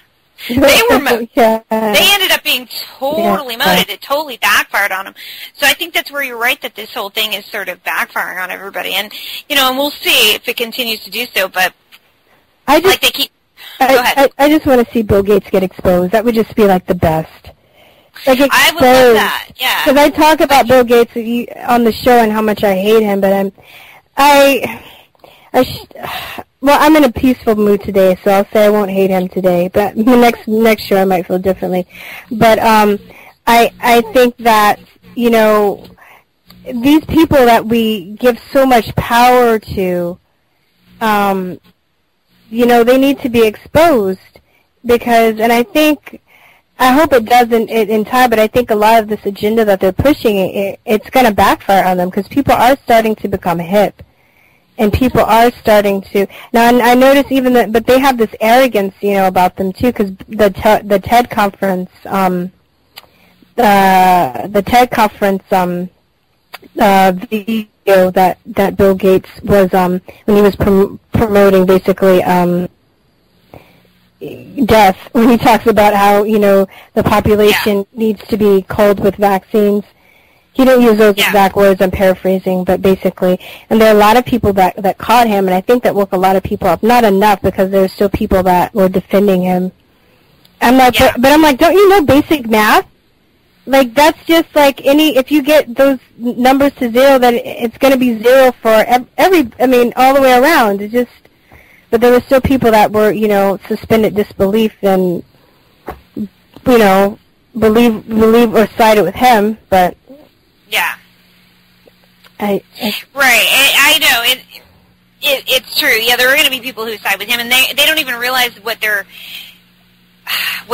They were yeah. They ended up being totally moted. It totally backfired on them. So I think that's where you're right, that this whole thing is sort of backfiring on everybody. And and we'll see if it continues to do so. But I just they keep. Go ahead. I just want to see Bill Gates get exposed. That would just be the best. I would love that, yeah. Because I talk about Bill Gates on the show and how much I hate him, but I'm in a peaceful mood today, so I'll say I won't hate him today. But next show I might feel differently. But I think that these people that we give so much power to, they need to be exposed, because, and I hope it doesn't in time, but I think a lot of this agenda that they're pushing, it's going to backfire on them, because people are starting to become hip, and people are starting to. Now, I notice even but they have this arrogance, about them too, because the TED conference, video that Bill Gates was when he was promoting basically. Death, when he talks about how the population needs to be culled with vaccines. He didn't use those exact words, I'm paraphrasing, but basically, and there are a lot of people that caught him, and I think that woke a lot of people up. Not enough, because there's still people that were defending him. I'm like, but I'm like, don't you know basic math? That's just if you get those numbers to zero, then it's going to be zero for all the way around. It's just. But there were still people that were, suspended disbelief and, believe or sided with him. But yeah, right. I know it's true. Yeah, there are going to be people who side with him, and they don't even realize what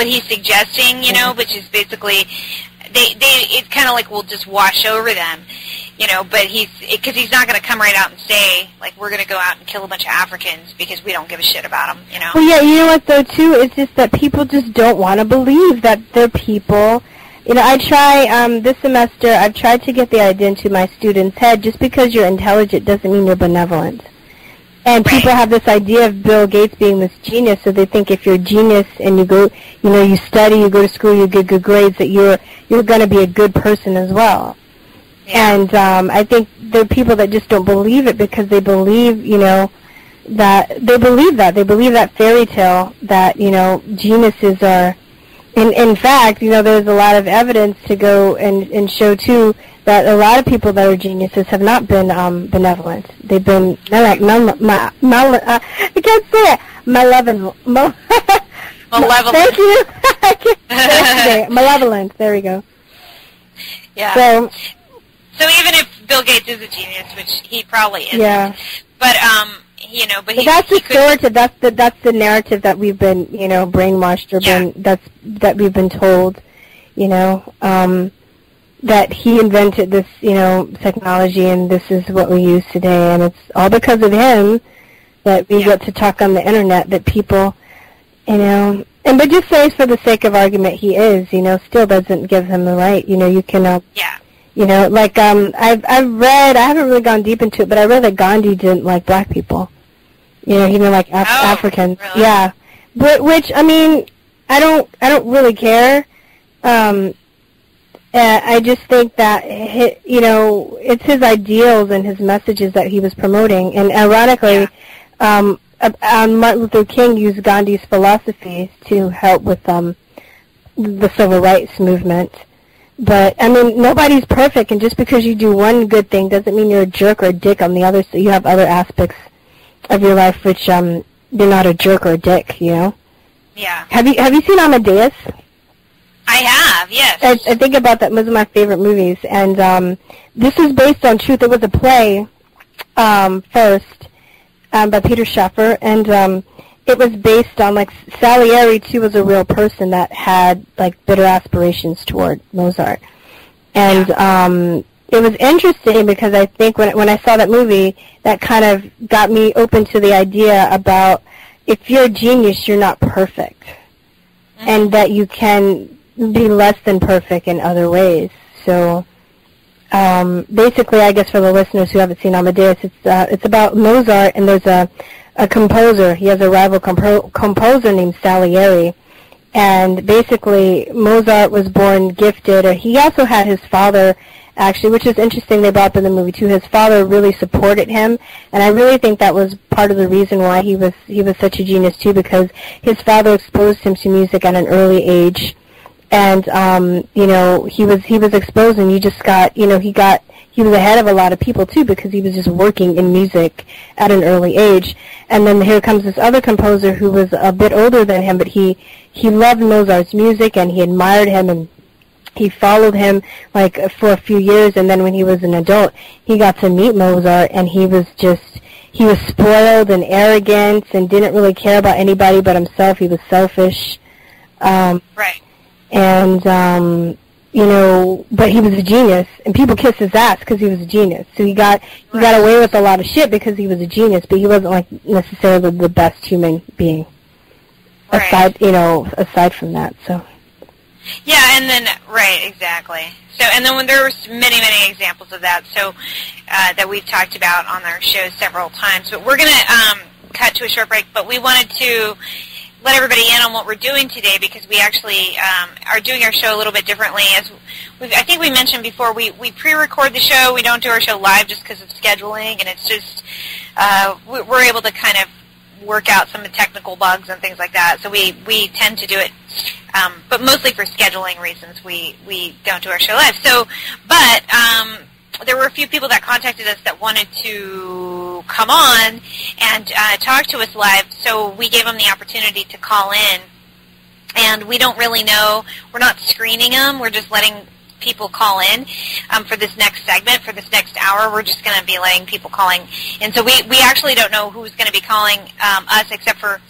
he's suggesting. Which is basically it's kind of will just wash over them. But because he's not going to come right out and say, we're going to go out and kill a bunch of Africans because we don't give a shit about them, Well, yeah, you know what, though, too? It's just that people just don't want to believe that they're people. I try, this semester, I've tried to get the idea into my students' head. Just because you're intelligent doesn't mean you're benevolent. And people have this idea of Bill Gates being this genius, so they think if you're a genius and you go, you study, you go to school, you get good grades, that you're going to be a good person as well. Yeah. And I think there are people that just don't believe it, because they believe, they believe that fairy tale that, geniuses are. In fact, there's a lot of evidence to go and show, too, that a lot of people that are geniuses have not been benevolent. They've been, I can't say it, malevolent. Thank you. I can't say it. Malevolent. There we go. Yeah. So even if Bill Gates is a genius, which he probably isn't, but but that's the narrative. That's the narrative that we've been, brainwashed, or that we've been told, that he invented this, technology, and this is what we use today, and it's all because of him that we get to talk on the internet. That people, but just say for the sake of argument, he is, still doesn't give him the right. You can. I've read, I haven't really gone deep into it, but I read that Gandhi didn't like black people. He didn't like Africans. Really? Yeah. Which, I don't really care. I just think that it's his ideals and his messages that he was promoting. And ironically, Martin Luther King used Gandhi's philosophy to help with the civil rights movement. But I mean, nobody's perfect, and just because you do one good thing doesn't mean you're a jerk or a dick on the other. So you have other aspects of your life which you're not a jerk or a dick. Yeah. Have you seen Amadeus? I have, yes. I think about that. Those are my favorite movies, and this is based on truth. It was a play first by Peter Schaffer, and it was based on, like, Salieri too was a real person that had, like, bitter aspirations toward Mozart, and it was interesting because I think when I saw that movie, that kind of got me open to the idea about if you're a genius, you're not perfect, and that you can be less than perfect in other ways. So basically, I guess for the listeners who haven't seen Amadeus, it's about Mozart, and there's a composer. He has a rival composer named Salieri, and basically Mozart was born gifted. Or he also had his father, actually, which is interesting. They brought up in the movie too. His father really supported him, and I really think that was part of the reason why he was such a genius too, because his father exposed him to music at an early age. And he was exposed, and you just got, he was ahead of a lot of people too, because he was just working in music at an early age. And then here comes this other composer who was a bit older than him, but he loved Mozart's music, and he admired him, and he followed him like for a few years. And then when he was an adult, he got to meet Mozart, and he was spoiled and arrogant and didn't really care about anybody but himself. He was selfish. Right. And, but he was a genius, and people kissed his ass because he was a genius. So he got away with a lot of shit because he was a genius, but he wasn't, like, necessarily the best human being. Aside from that, so. Yeah, and then, right, exactly. So, and then when there were many, many examples of that, so, that we've talked about on our show several times. But we're going to, cut to a short break, but we wanted to let everybody in on what we're doing today, because we actually are doing our show a little bit differently. As I think we mentioned before, we pre-record the show. We don't do our show live just because of scheduling, and it's just we're able to kind of work out some of the technical bugs and things like that. So we tend to do it, but mostly for scheduling reasons. We don't do our show live. So, but there were a few people that contacted us that wanted to come on and talk to us live, so we gave them the opportunity to call in. And we don't really know, we're not screening them, we're just letting people call in for this next segment, for this next hour. We're just going to be letting people calling. And so we actually don't know who's going to be calling us, except for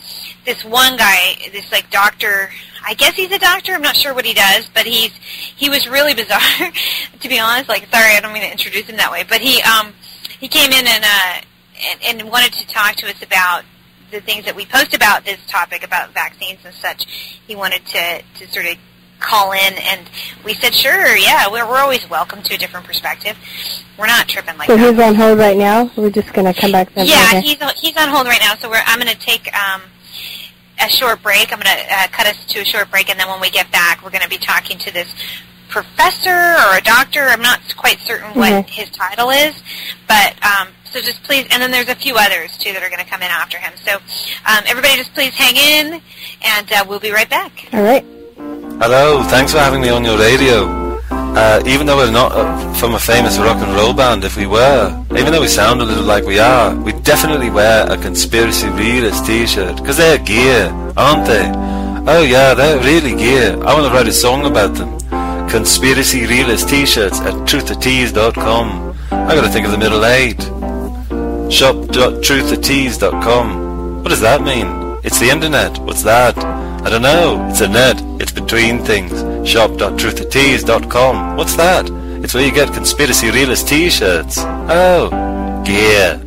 this one guy, this, like, doctor. I guess he's a doctor. I'm not sure what he does, but he was really bizarre, to be honest. Like, sorry, I don't mean to introduce him that way, but he came in and wanted to talk to us about the things that we post about this topic, about vaccines and such. He wanted to sort of call in, and we said, sure, yeah, we're always welcome to a different perspective. We're not tripping like that. So he's on hold right now? We're just going to come back to him. Yeah, he's on hold right now, so I'm going to take a short break. I'm going to cut us to a short break, and then when we get back, we're going to be talking to this professor or a doctor. I'm not quite certain what his title is, but so just please, and then there's a few others, too, that are going to come in after him. So everybody just please hang in, and we'll be right back. All right. Hello, thanks for having me on your radio. Even though we're not from a famous rock and roll band, if we were, even though we sound a little like we are, we definitely wear a Conspiracy Realist t-shirt, because they're gear, aren't they? Oh yeah, they're really gear. I want to write a song about them. Conspiracy Realist t-shirts at truthertees.com. I gotta think of the middle eight. Shop.truthertees.com. What does that mean? It's the internet. What's that? I don't know. It's a net. It's between things. Shop.truthertees.com. What's that? It's where you get Conspiracy Realist t-shirts. Oh, gear.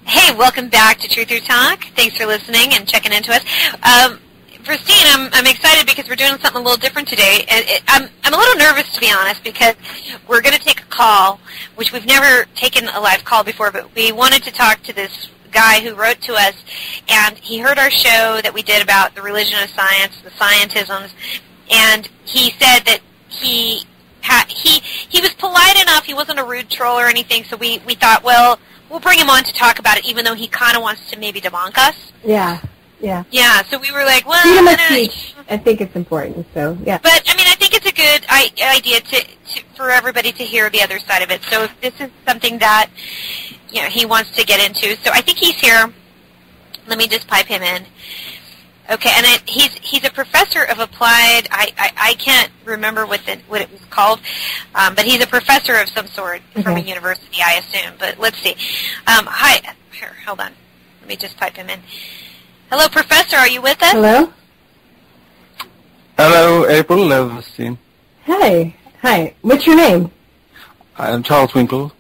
Hey, welcome back to Truth or Talk. Thanks for listening and checking into us. Virstyne, I'm excited because we're doing something a little different today. I'm a little nervous, to be honest, because we're going to take a call, which we've never taken a live call before, but we wanted to talk to this guy who wrote to us, and he heard our show that we did about the religion of science, the scientisms, and he said that he was polite enough. He wasn't a rude troll or anything, so we thought, well, we'll bring him on to talk about it, even though he kind of wants to maybe debunk us. Yeah. Yeah, so we were like, well, freedom of speech. I think it's important, so, yeah. But, I mean, I think it's a good idea for everybody to hear the other side of it. So if this is something that, you know, he wants to get into. So I think he's here. Let me just pipe him in. Okay, and he's a professor of applied. I can't remember what it was called, but he's a professor of some sort from a university, I assume. But let's see. Hi, here, hold on. Let me just pipe him in. Hello, Professor. Are you with us? Hello. Hello, April and Virstyne. Hi. What's your name? I'm Charles Winkle.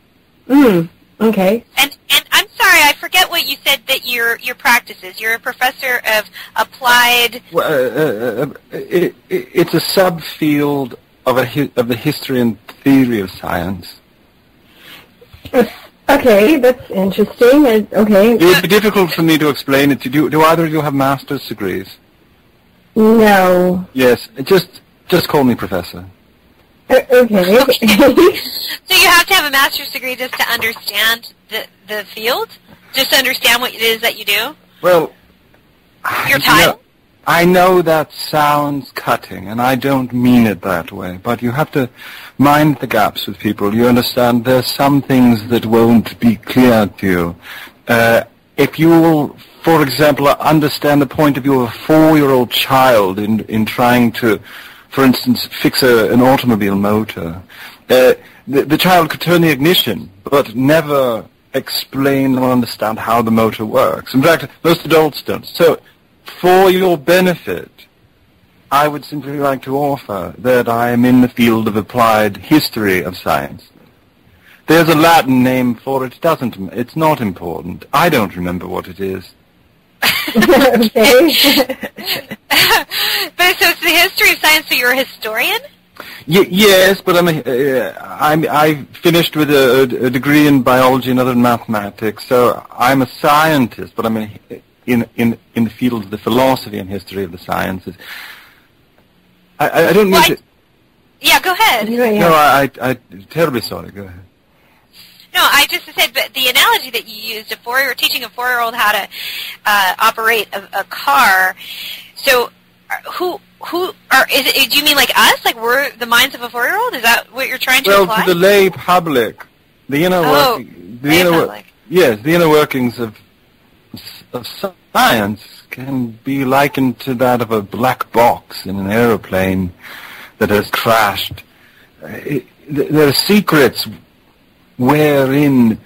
Okay. And I'm sorry, I forget what you said that your practice is. You're a professor of applied. Well, it's a subfield of the history and theory of science. Okay, that's interesting. Okay. It'd be difficult for me to explain it to you. Do either of you have master's degrees? No. Yes. Just call me Professor. Okay. So you have to have a master's degree just to understand the field? Just to understand what it is that you do? Well, your title? I know that sounds cutting, and I don't mean it that way, but you have to mind the gaps with people. You understand there's some things that won't be clear to you. If you will, for example, understand the point of view of a 4-year-old child in trying to, for instance, fix an automobile motor, the child could turn the ignition, but never explain or understand how the motor works. In fact, most adults don't. So, for your benefit, I would simply like to offer that I am in the field of applied history of science. There's a Latin name for it. It's not important. I don't remember what it is. Okay. But so it's the history of science, so you're a historian? Yes, but I finished with a degree in biology and other mathematics, so I'm a scientist, but I'm in the field of the philosophy and history of the sciences. I don't mean to... Yeah, go ahead. No, I'm terribly sorry. Go ahead. No, I just said, but the analogy that you used, teaching a 4-year-old how to operate a car. So, do you mean like us? Like we're the minds of a 4-year-old? Is that what you're trying to imply? Well, to the lay public, the inner workings of science can be likened to that of a black box in an aeroplane that has crashed. There are secrets wherein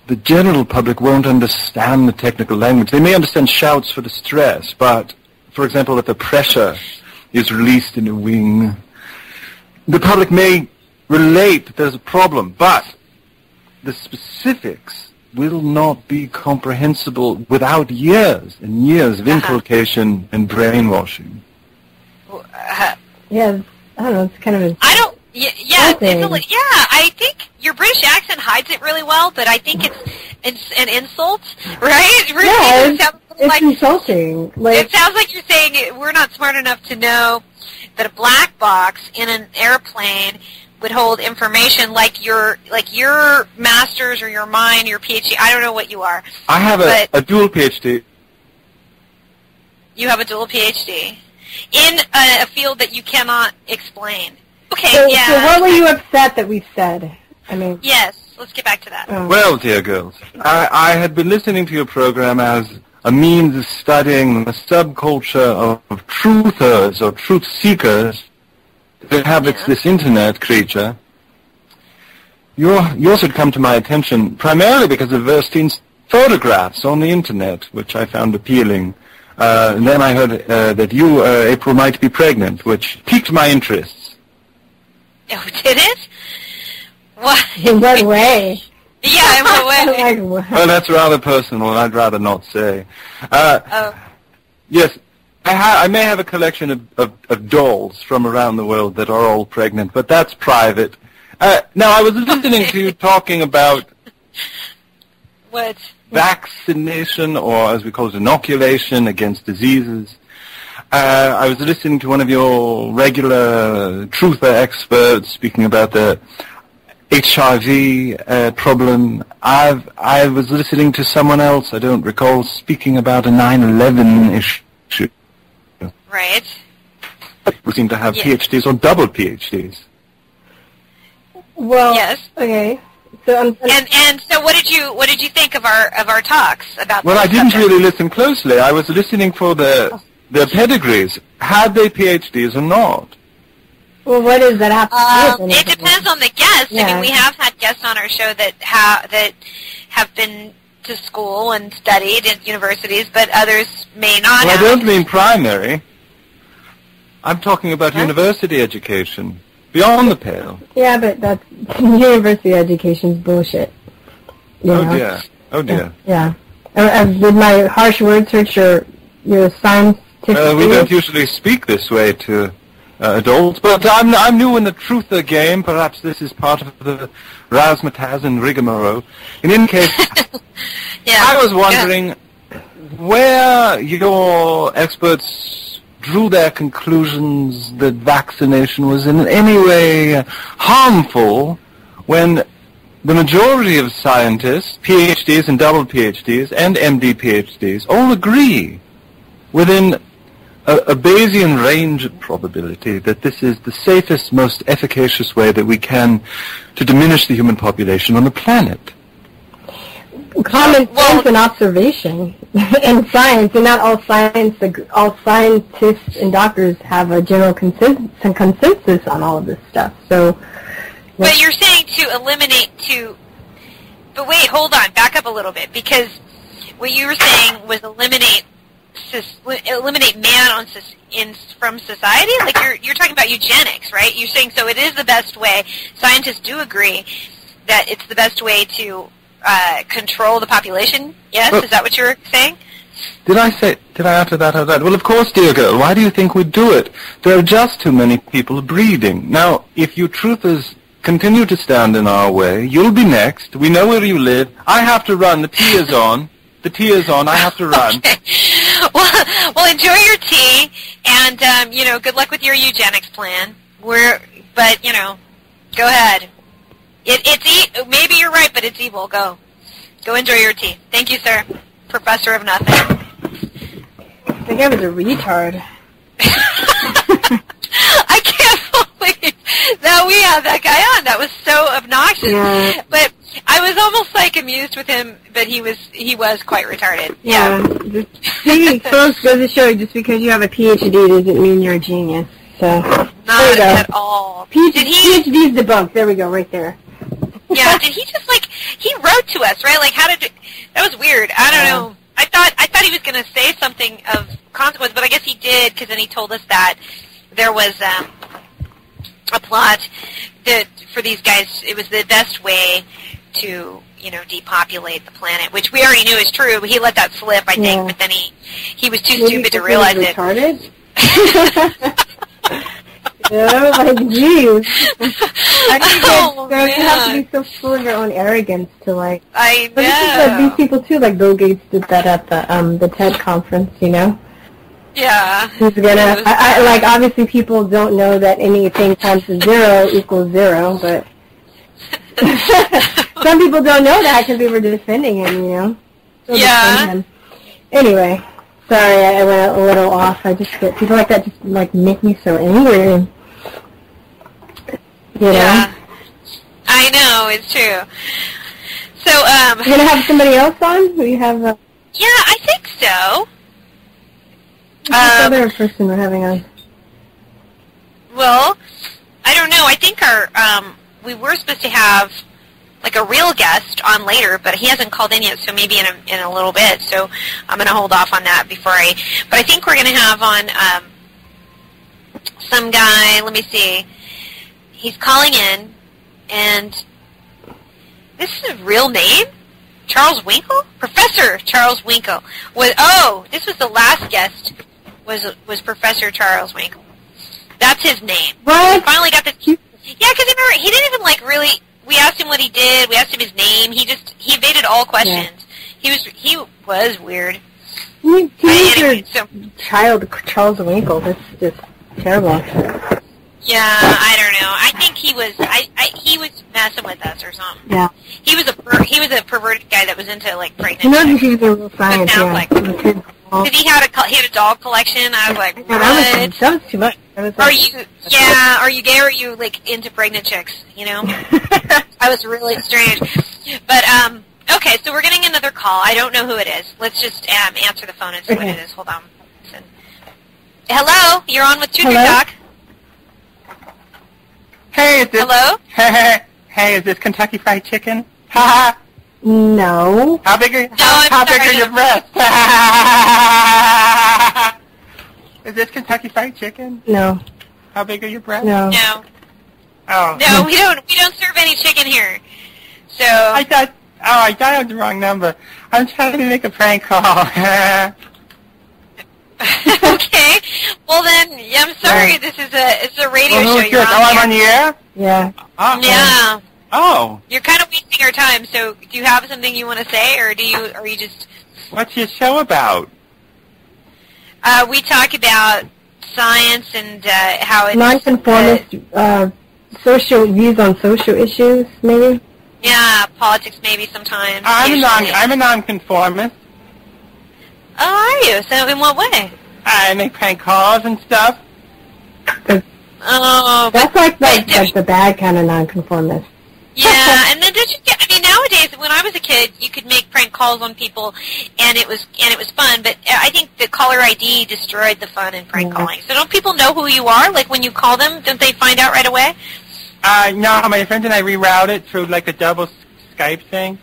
the general public won't understand the technical language. They may understand shouts for distress, but, for example, if the pressure is released in a wing, the public may relate that there's a problem, but the specifics will not be comprehensible without years and years of inculcation and brainwashing. Yeah, I don't know, it's kind of a... I think your British accent hides it really well, but I think it's an insult, right? Really, it's insulting. It sounds like you're saying we're not smart enough to know that a black box in an airplane would hold information like your master's or your mine, your PhD. I don't know what you are. I have a dual PhD. You have a dual PhD in a field that you cannot explain. Okay, so what were you upset that we said? I mean... Yes, let's get back to that. Oh. Well, dear girls, I had been listening to your program as a means of studying the subculture of truthers or truth seekers that inhabits this internet creature. Yours had come to my attention primarily because of Virstyne's photographs on the internet, which I found appealing. And then I heard that you, April, might be pregnant, which piqued my interest. Oh, did it? What? In what way? Yeah, in what way? Well, that's rather personal, and I'd rather not say. Yes, I may have a collection of dolls from around the world that are all pregnant, but that's private. Now, I was listening to you talking about... What? vaccination, or as we call it, inoculation against diseases. I was listening to one of your regular truther experts speaking about the HIV problem. I was listening to someone else, I don't recall, speaking about a 9/11 issue. Right. We seem to have PhDs or double PhDs. Well, yes. Okay. So and so what did you think of our talks about? Well, I didn't really listen closely. I was listening for their pedigrees. Had they PhDs or not? Well, what does that have to do with it depends on the guest. Yeah. I mean, we have had guests on our show that have been to school and studied at universities, but others may not have. I don't mean primary. I'm talking about university education. Beyond the pale. Yeah, but that's university education's bullshit. Dear. Oh dear. Yeah. Did my harsh words hurt your scientific we don't usually speak this way to adults, but I'm new in the truther game. Perhaps this is part of the razzmatazz and rigmarole. In any case, I was wondering where your experts drew their conclusions that vaccination was in any way harmful when the majority of scientists, PhDs and double PhDs and MD PhDs, all agree within a Bayesian range of probability that this is the safest, most efficacious way that we can to diminish the human population on the planet. Common sense and observation and science, and not all scientists and doctors have a general consensus on all of this stuff. So, but you're saying to eliminate but wait, hold on, back up a little bit, because what you were saying was eliminate man from society. Like you're talking about eugenics, right? You're saying so it is the best way. Scientists do agree that it's the best way to control the population? Yes? Is that what you're saying? Did I answer that out loud? Well, of course, dear girl. Why do you think we'd do it? There are just too many people breeding. Now, if you truthers continue to stand in our way, you'll be next. We know where you live. I have to run. The tea is on. The tea is on. I have to run. Okay. Well, enjoy your tea, and, good luck with your eugenics plan. But, go ahead. Maybe you're right, but it's evil. Go enjoy your tea. Thank you, sir. Professor of nothing. I think I was a retard. I can't believe that we had that guy on. That was so obnoxious. Yeah. But I was almost amused with him, but he was quite retarded. Yeah. See, folks, goes to show just because you have a PhD doesn't mean you're a genius. So not at all. PhD's debunked. There we go, right there. Yeah, did he just he wrote to us, right? That was weird. I don't know. I thought he was going to say something of consequence, but I guess he did, because then he told us that there was a plot that for these guys, it was the best way to, depopulate the planet, which we already knew is true, but he let that slip, I think, but then he was too stupid to realize it. Retarded? Yeah, geez. You have to be so full of your own arrogance to I know. But these people too, Bill Gates did that at the TED conference, Yeah. He's gonna. Obviously, people don't know that anything times 0 equals 0, but some people don't know that because they were defending him, Yeah. Him. Anyway. Sorry, I went a little off. I just get people like that just make me so angry. Yeah, I know, it's true. So, you're gonna have somebody else on? Who you have? Yeah, I think so. Who's the other person we're having on? Well, I don't know. I think we were supposed to have a real guest on later, but he hasn't called in yet, so maybe in a little bit. So I'm going to hold off on that but I think we're going to have on some guy, let me see. He's calling in, and this is a real name? Charles Winkle? Professor Charles Winkle. This was the last guest, was Professor Charles Winkle. That's his name. What? We finally got this. Yeah, because remember, he didn't even really. We asked him what he did. We asked him his name. He evaded all questions. He was weird. He Anyway, was so your child, Charles Winkle. That's just terrible. yeah, I don't know. I think he was he was messing with us or something. Yeah. He was a perverted guy that was into like pregnant. You know chicks. he was a real science, sounds yeah. like- It was his fault. Because he had a dog collection. I was like, Yeah, what? that was too much. That was Are like, you? Yeah. Are you gay? Or are you like into pregnant chicks? You know. I was really strange. But okay. So we're getting another call. I don't know who it is. Let's just answer the phone and see what it is. Hold on. Listen. Hello. You're on with Truth or Hello? Talk. Hey, is this... Hello. Hey, is this Kentucky Fried Chicken? Ha No. How big are I'm how big sorry. are your breasts? Is this Kentucky Fried Chicken? No. How big are your breasts? No. No. Oh. No. We don't serve any chicken here. So. I dialed the wrong number. I'm trying to make a prank call. Okay. Well then, I'm sorry. This is a radio Well, show. who's You're this? on I'm the on the air? Yeah. Yeah. Oh. You're kind of wasting our time. So, do you have something you want to say, or are you just? What's your show about? We talk about science and how it's Nonconformist social views on social issues, maybe? yeah, politics maybe sometimes. I'm occasionally. a nonconformist. Oh, are you? So, in what way? I make prank calls and stuff. Oh, That's like the bad kind of nonconformist. yeah, and then did you get? I mean, nowadays, when I was a kid, you could make prank calls on people, and it was fun. But I think the caller ID destroyed the fun in prank calling. So don't people know who you are? Like when you call them, don't they find out right away? No, my friends and I reroute it through like a double Skype thing.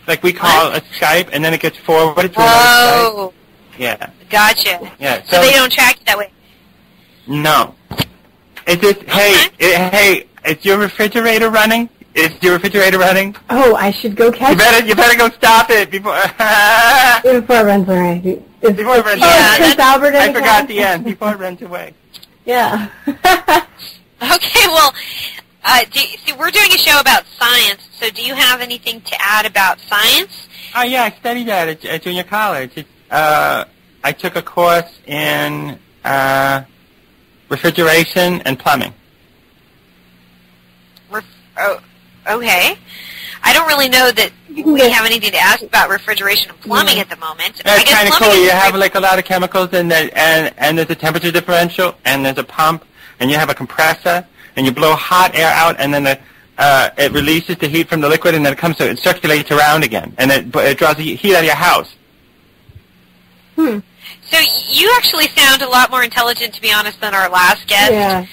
Like we call a Skype, and then it gets forwarded to another Skype. Oh, Yeah. gotcha. Yeah. So they don't track you that way. No. It's just, hey, is your refrigerator running? Is your refrigerator running? Oh, I should go catch You better go stop it before before it runs away. before it runs Yeah, away. Prince Albert in I the forgot car? the end. Before it runs away. Yeah. Okay, well, see, we're doing a show about science. So do you have anything to add about science? Oh yeah, I studied that at junior college. I took a course in refrigeration and plumbing. Oh, okay. I don't really know that we have anything to ask about refrigeration and plumbing at the moment. I That's guess kind of plumbing cool. is You have like a lot of chemicals and there's a temperature differential and there's a pump and you have a compressor and you blow hot air out and then it releases the heat from the liquid and then it circulates around again and it draws the heat out of your house. So you actually sound a lot more intelligent, to be honest, than our last guest. Yeah.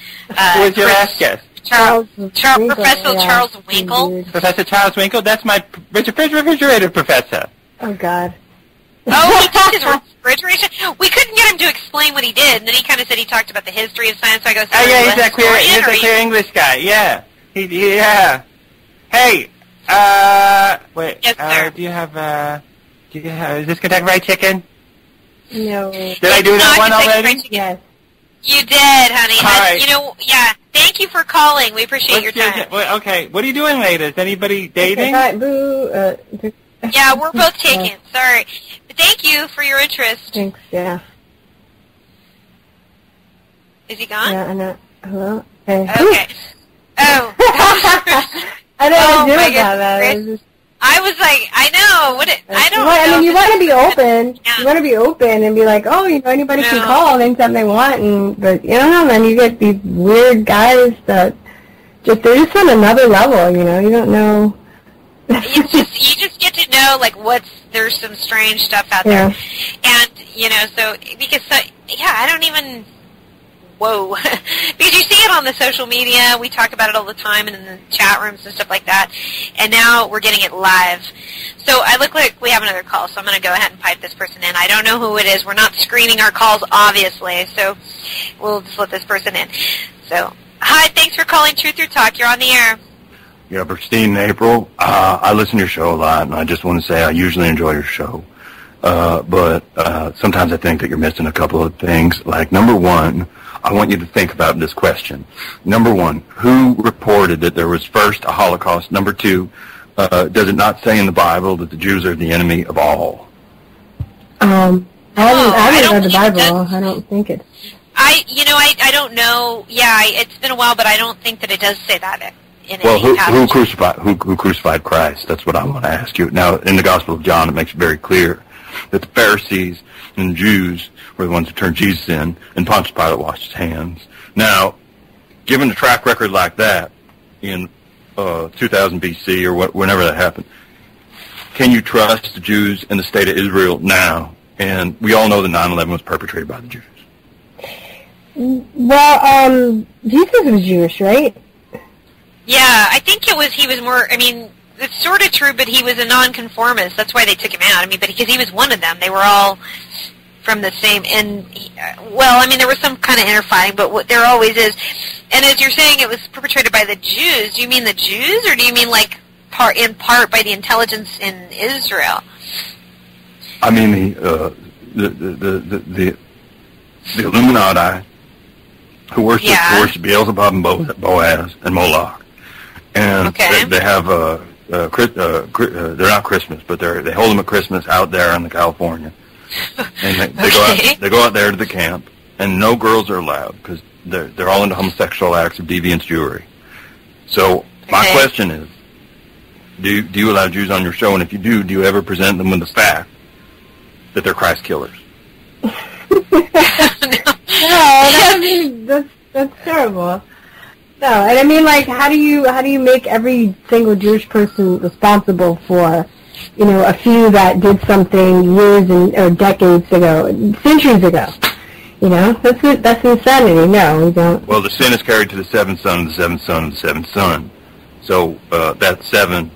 Who was your last guest? Professor Charles Winkle. Professor Charles Winkle? That's my refrigerator professor. Oh, God. Oh, he teaches refrigeration? We couldn't get him to explain what he did, and then he kind of said he talked about the history of science, so I go, Oh, yeah, he's a clear English guy, yeah. Yeah. Hey, wait, Yes, sir. do you have, is this Kentucky Fried Chicken? No. Did I do that one already? Yes. You did, honey. All right. You know, yeah. Thank you for calling. We appreciate your time. Okay, what are you doing later? Is anybody dating? Okay, boo. Yeah, we're both taken. Sorry. But thank you for your interest. Thanks, yeah. Is he gone? Yeah, I know. Hello? Hey. Okay. Oh. I don't know what to do my about that. goodness. It was just- I was like, I know. I don't know. I mean, you want to be open. Yeah. You want to be open and be like, oh, anybody can call anytime they want. But you don't know, man. You get these weird guys that they're just on another level. You don't know. You just get to know like there's some strange stuff out there, and so I don't even. Whoa. Because you see it on the social media, we talk about it all the time and in the chat rooms and stuff like that, and now we're getting it live. So I look like we have another call, so I'm going to go ahead and pipe this person in. I don't know who it is. We're not screening our calls, obviously, so we'll just let this person in. So, hi, thanks for calling Truth or Talk. You're on the air. Yeah, Virstyne and April, I listen to your show a lot, and I just want to say I usually enjoy your show. But sometimes I think that you're missing a couple of things. Like, number one, I want you to think about this question. Number one, who reported that there was first a Holocaust? Number two, Does it not say in the Bible that the Jews are the enemy of all? I haven't read the believe it Bible. does. I don't think it. I don't know. Yeah, it's been a while, but I don't think that it does say that in Well, any who passage. who crucified Christ? That's what I want to ask you. Now, in the Gospel of John, it makes it very clear that the Pharisees and the Jews were the ones who turned Jesus in, and Pontius Pilate washed his hands. Now, given a track record like that in 2000 BC or whenever that happened, can you trust the Jews in the state of Israel now? And we all know that 9/11 was perpetrated by the Jews. Well, Jesus was Jewish, right? Yeah, I think he was more, I mean, it's sort of true, but he was a nonconformist. That's why they took him out. I mean, but because he was one of them. They were all from the same, and, well, I mean, there was some kind of interfighting, but there always is. And as you're saying, it was perpetrated by the Jews. Do you mean the Jews, or do you mean, like, in part by the intelligence in Israel? I mean, the Illuminati, who worship Beelzebub and Boaz and Moloch. And they have, they're not Christmas, but they hold them at Christmas out there in California. And they go out there to the camp, and no girls are allowed because they're all into homosexual acts of deviance Jewry. So my question is, do you allow Jews on your show? And if you do you ever present them with the fact that they're Christ killers? No, that's terrible. No, and I mean, like, how do you make every single Jewish person responsible for, a few that did something years or decades ago, centuries ago? That's insanity. No, we don't. Well, the sin is carried to the seventh son of the seventh son of the seventh son. So that's 7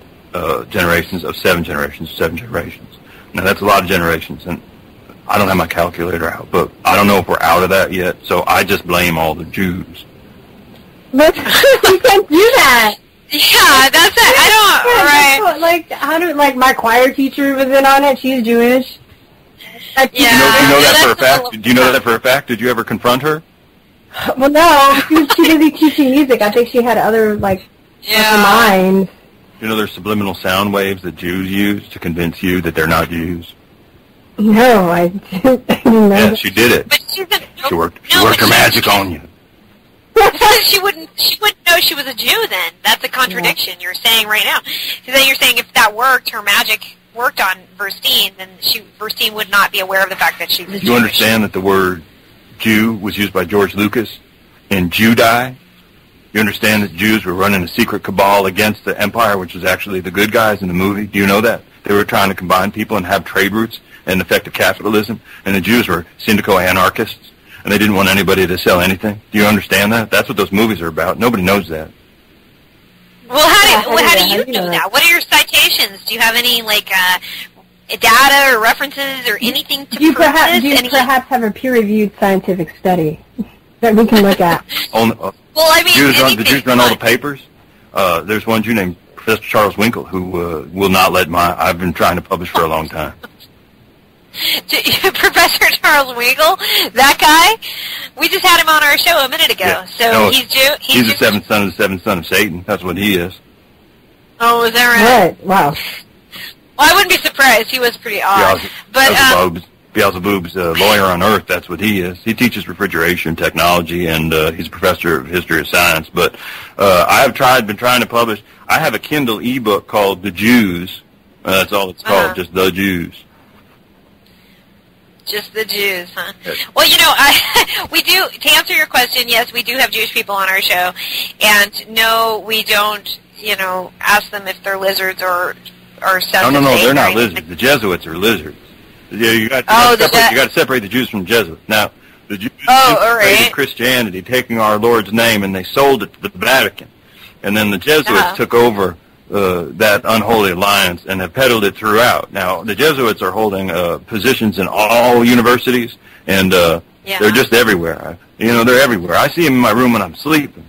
generations of 7 generations, 7 generations. Now that's a lot of generations, and I don't have my calculator out, but I don't know if we're out of that yet. So I just blame all the Jews. But you can't do that. Yeah, that's it. I don't. Right. Like my choir teacher was in on it. She's Jewish. Yeah. Do you know that for a fact? Do you know that for a fact? Did you ever confront her? Well, no. She busy teaching music. I think she had other minds. You know, there's subliminal sound waves that Jews use to convince you that they're not Jews. No, I didn't know. Yeah, she did it. But She worked her magic on you. she wouldn't know she was a Jew then. That's a contradiction you're saying right now. So then you're saying if that worked, her magic worked on Virstyne, then Virstyne would not be aware of the fact that she was Jewish. You understand that the word Jew was used by George Lucas in Judai? You understand that Jews were running a secret cabal against the empire, which was actually the good guys in the movie? Do you know that? They were trying to combine people and have trade routes and effective capitalism, and the Jews were syndico-anarchists, and they didn't want anybody to sell anything. Do you understand that? That's what those movies are about. Nobody knows that. Well, how do you know that? What are your citations? Do you have any, data or references or anything to prove this? Do you perhaps have a peer-reviewed scientific study that we can look at? Well, I mean, the Jews run all the papers. There's one Jew named Professor Charles Winkle who will not let I've been trying to publish for a long time. Professor Charles Winkle, that guy, we just had him on our show a minute ago. Yeah. So no, he's the seventh son of the seventh son of Satan. That's what he is. Oh, is that right? Right. Wow. Well, I wouldn't be surprised. He was pretty odd. Beelzebub's lawyer on earth. That's what he is. He teaches refrigeration technology, and he's a professor of history of science. But I have been trying to publish. I have a Kindle ebook called The Jews. That's all it's called, just The Jews. Just the Jews, huh? Yes. Well, we do, to answer your question, yes, we do have Jewish people on our show, and no, we don't, ask them if they're lizards or sons. No, they're not lizards. The Jesuits are lizards. Yeah, you got to separate the Jews from the Jesuits. Now, the Jews created Christianity, taking our Lord's name, and they sold it to the Vatican, and then the Jesuits took over that unholy alliance and have peddled it throughout. Now, the Jesuits are holding positions in all universities, and they're just everywhere. They're everywhere. I see them in my room when I'm sleeping.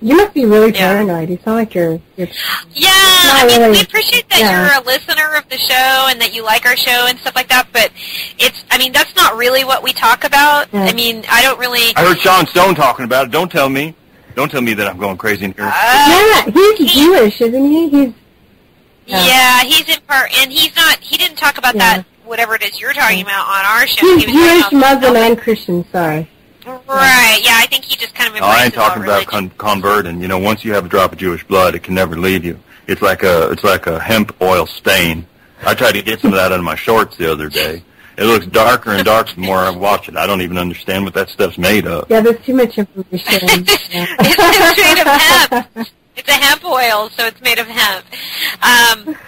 You must be really paranoid. You sound like you're we appreciate that you're a listener of the show and that you like our show and stuff like that, but that's not really what we talk about. Yeah. I mean, I don't really... I heard Sean Stone talking about it. Don't tell me that I'm going crazy in here. He's Jewish, isn't he? Yeah, he's in part, and he didn't talk about that, whatever it is you're talking about on our show. He's He was Jewish, talking about Muslim, and Christian, sorry. Right, yeah, I think he just kind of Oh, I ain't embraces all talking about religion. converting. You know, once you have a drop of Jewish blood, it can never leave you. It's like a hemp oil stain. I tried to get some of that out of my shorts the other day. It looks darker and darker the more I watch it. I don't even understand what that stuff's made of. Yeah, there's too much information. It's made of hemp. It's a hemp oil, so it's made of hemp.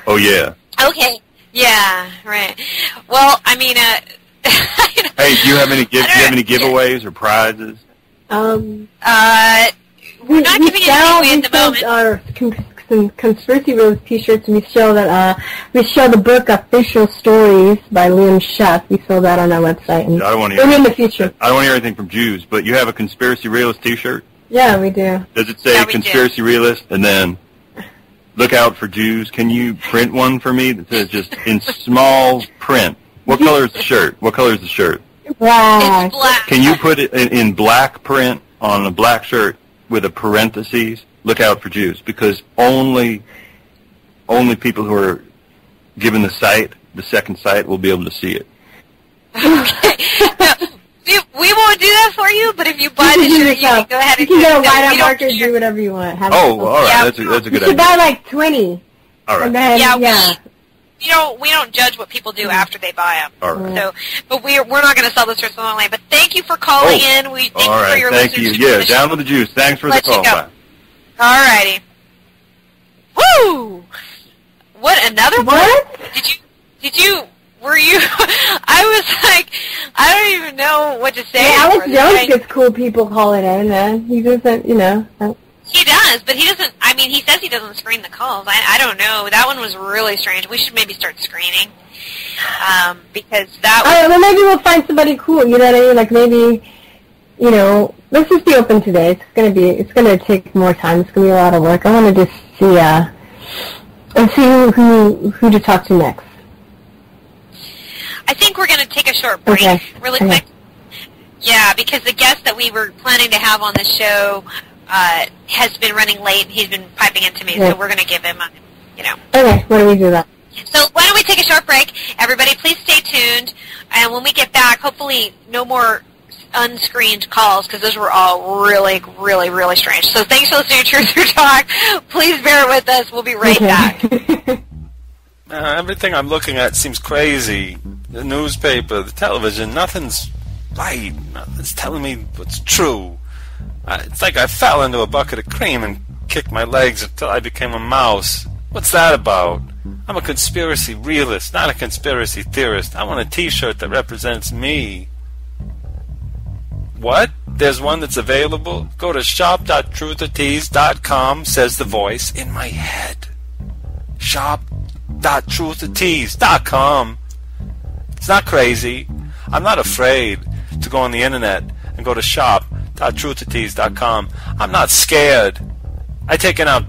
Oh, yeah. Okay. Yeah, right. Well, I mean, Hey, do you have any giveaways or prizes? we're not giving it away at the moment. Our some Conspiracy Realist T-shirts, and we show the book Official Stories by Liam Scheff. We sell that on our website. And I don't want to maybe in the future. I don't want to hear anything from Jews, but you have a Conspiracy Realist T-shirt? Yeah, we do. Does it say Conspiracy Realist and then look out for Jews? Can you print one for me that says just in small print? What color is the shirt? What color is the shirt? Black. It's black. Can you put it in black print on a black shirt with a parentheses? Look out for Jews, because only people who are given the second sight, will be able to see it. Okay. No, we won't do that for you, but if you buy the shirt, you can go ahead and you can get a do it. whiteout marker and do whatever you want. All right. Yeah. That's a good You idea. should buy like 20. All right. And then, We don't judge what people do after they buy them. All right. So, but we're not going to sell this shirts along the way. But thank you for calling in. We thank All you for right. your Thank you. listeners. Yeah, down with the Jews. Thanks for the Let you call. go. Bye. All righty. Woo! What, another one? What? Did you, were you, I was like, I don't even know what to say. Yeah, Alex anymore. Jones gets cool people calling in, man. He doesn't, He does, but he doesn't, I mean, he says he doesn't screen the calls. I don't know. That one was really strange. We should maybe start screening. Because that was... well, maybe we'll find somebody cool, you know what I mean? Like maybe, let's just be open today. It's gonna take more time. It's gonna be a lot of work. I want to just see, and see who to talk to next. I think we're going to take a short break really quick. Yeah, because the guest that we were planning to have on the show has been running late, and he's been piping into me, so we're going to give him, Okay, why don't we do that? So why don't we take a short break? Everybody, please stay tuned, and when we get back, hopefully no more unscreened calls, because those were all really, really, really strange. So thanks for listening to Truth or Talk. Please bear with us. We'll be right back. Everything I'm looking at seems crazy. The newspaper, the television, nothing's right. Nothing's telling me what's true. It's like I fell into a bucket of cream and kicked my legs until I became a mouse. What's that about? I'm a conspiracy realist, not a conspiracy theorist. I want a t-shirt that represents me. What? There's one that's available? Go to shop.truthertease.com, says the voice in my head. Shop.truthertease.com. It's not crazy. I'm not afraid to go on the internet and go to shop.truthertease.com. I'm not scared. I taken out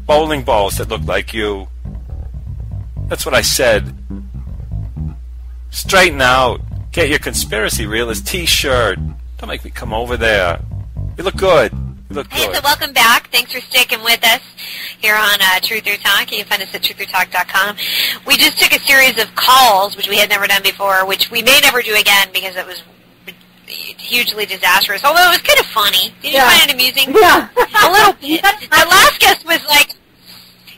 bowling balls that look like you. That's what I said. Straighten out. Get your conspiracy realist t-shirt. Don't make me come over there. You look good. You look Hey, good. so welcome back. Thanks for sticking with us here on Truth or Talk. You can find us at truthertalk.com. We just took a series of calls, which we had never done before, which we may never do again because it was hugely disastrous, although it was kind of funny. Did you find it amusing? Yeah. A little bit. The last guest was like,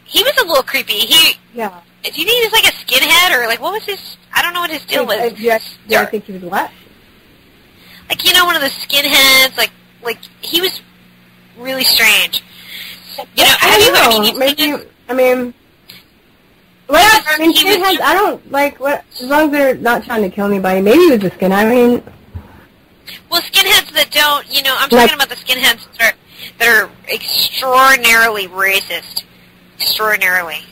he was a little creepy. Do you think he was like a skinhead, or like, what was his, I don't know what his deal was. I think he was what? Like, one of the skinheads, like he was really strange. Have you heard any skinheads? Skinheads, I don't, as long as they're not trying to kill anybody, maybe he was a skinhead, Well, skinheads that don't, I'm talking about the skinheads that are extraordinarily racist. Extraordinarily.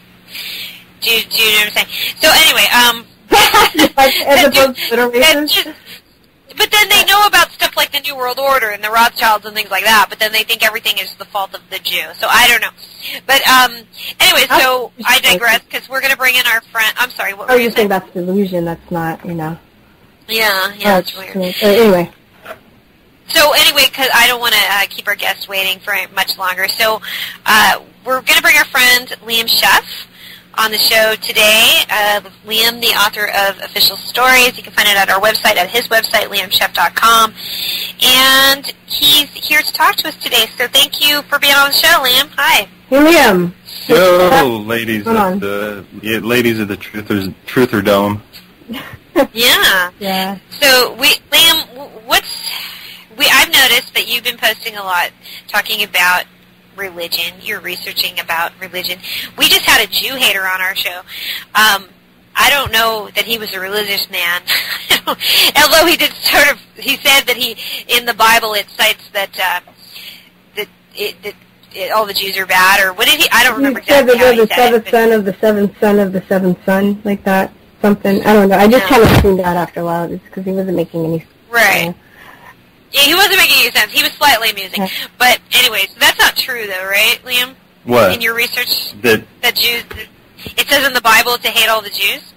Do you know what I'm saying? So anyway, as opposed to that are racist? But then they know about stuff like the New World Order and the Rothschilds and things like that, but then they think everything is the fault of the Jew. So I don't know. But anyway, so I digress, because we're going to bring in our friend. I'm sorry, what were you saying? That's delusion. That's not, Yeah, that's weird. Anyway. So anyway, because I don't want to keep our guests waiting for much longer, so we're going to bring our friend Liam Scheff on the show today. Liam, the author of Official Stories. You can find it at our website, at his website, liamscheff.com. And he's here to talk to us today. So thank you for being on the show, Liam. Hi. Hey, Liam. Yo, ladies of the Truther Dome. Yeah. Yeah. So, Liam, I've noticed that you've been posting a lot talking about religion. You're researching about religion. We just had a Jew hater on our show. I don't know that he was a religious man, although he said that in the Bible it cites that all the Jews are bad, or what did he? I don't remember exactly how he said it. The seventh son of the seventh son of the seventh son, like that. Something. I don't know. I just kind of tuned out after a while. It's because he wasn't making any sense. Right. Yeah, he wasn't making any sense. He was slightly amusing. Yeah. But anyways, that's not true though, right, Liam? What? In your research, that Jews, it says in the Bible to hate all the Jews?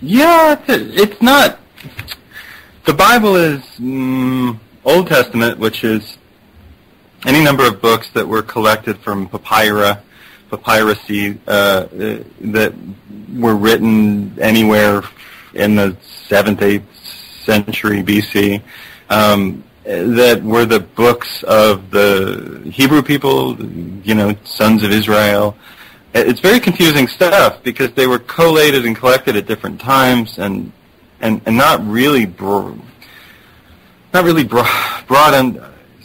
Yeah, it's not. The Bible is Old Testament, which is any number of books that were collected from papyri that were written anywhere in the 7th, 8th century BC, that were the books of the Hebrew people, sons of Israel. It's very confusing stuff because they were collated and collected at different times and not really brought on,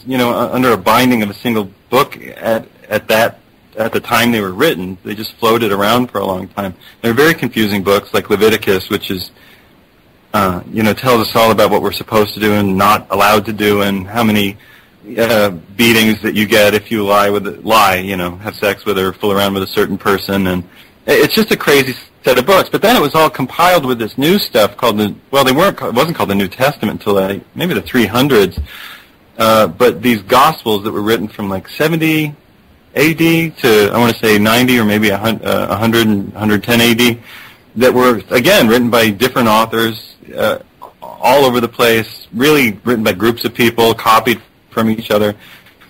under a binding of a single book at the time they were written. They just floated around for a long time. They're very confusing books, like Leviticus, which is, tells us all about what we're supposed to do and not allowed to do, and how many beatings that you get if you have sex with or fool around with a certain person. And it's just a crazy set of books. But then it was all compiled with this new stuff called it wasn't called the New Testament until maybe the 300s. But these Gospels that were written from like 70 AD to, I want to say, 90 or maybe 100 and 110 AD, that were, again, written by different authors all over the place, really written by groups of people, copied from each other.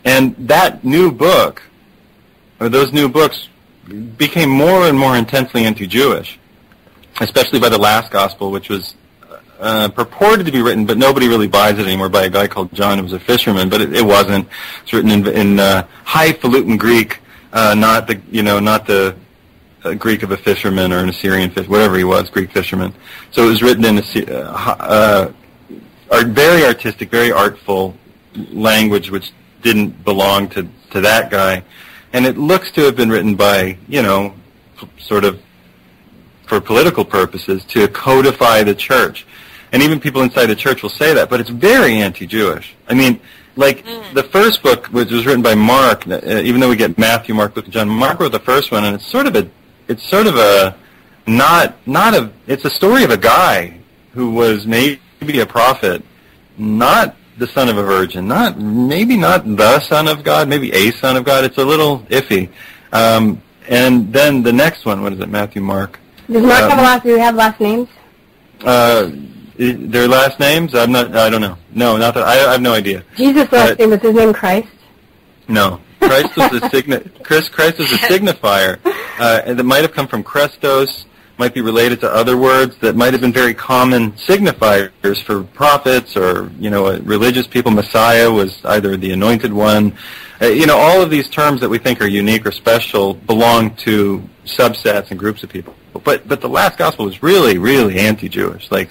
And that new book, or those new books, became more and more intensely anti-Jewish, especially by the last Gospel, which was purported to be written, but nobody really buys it anymore, by a guy called John who was a fisherman, but it wasn't. It's written in highfalutin Greek, not the Greek of a fisherman or an Assyrian fish, whatever he was, Greek fisherman. So it was written in very artistic, very artful language, which didn't belong to that guy. And it looks to have been written by, sort of for political purposes, to codify the church. And even people inside the church will say that, but it's very anti-Jewish. I mean, the first book, which was written by Mark, even though we get Matthew, Mark, Luke, and John, Mark wrote the first one, and it's a story of a guy who was maybe a prophet, not the son of a virgin, maybe not the son of God, maybe a son of God. It's a little iffy. And then the next one, what is it, Matthew, Mark? Does Mark do they have last names? Their last names? I don't know. No, not that. I have no idea. Jesus' last name, was his name Christ? No. Christ was a Christ was a signifier. And that might have come from Christos, might be related to other words that might have been very common signifiers for prophets or, religious people. Messiah was either the anointed one. All of these terms that we think are unique or special belong to subsets and groups of people. But the last gospel was really, really anti-Jewish. The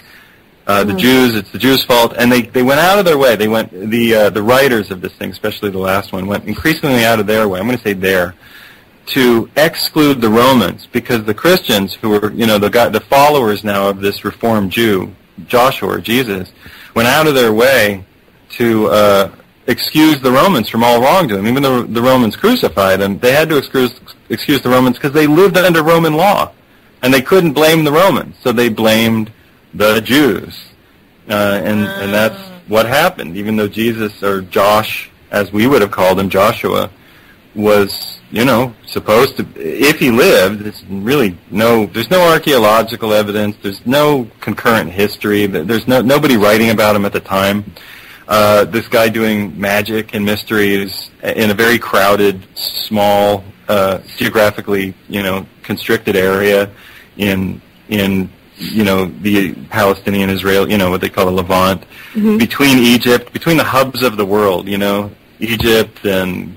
Jews, it's the Jews' fault, and they went out of their way. They went the writers of this thing, especially the last one, went increasingly out of their way. I'm going to say to exclude the Romans, because the Christians, who were the followers now of this Reformed Jew, Joshua or Jesus, went out of their way to excuse the Romans from all wrongdoing. Even though the Romans crucified them, they had to excuse the Romans because they lived under Roman law, and they couldn't blame the Romans, so they blamed the Jews, and that's what happened. Even though Jesus, or Josh, as we would have called him, Joshua, was supposed to, if he lived, there's no archaeological evidence, there's no concurrent history, there's nobody writing about him at the time. This guy doing magic and mysteries in a very crowded, small geographically, constricted area in the Palestinian Israel, what they call the Levant, between Egypt, between the hubs of the world, Egypt and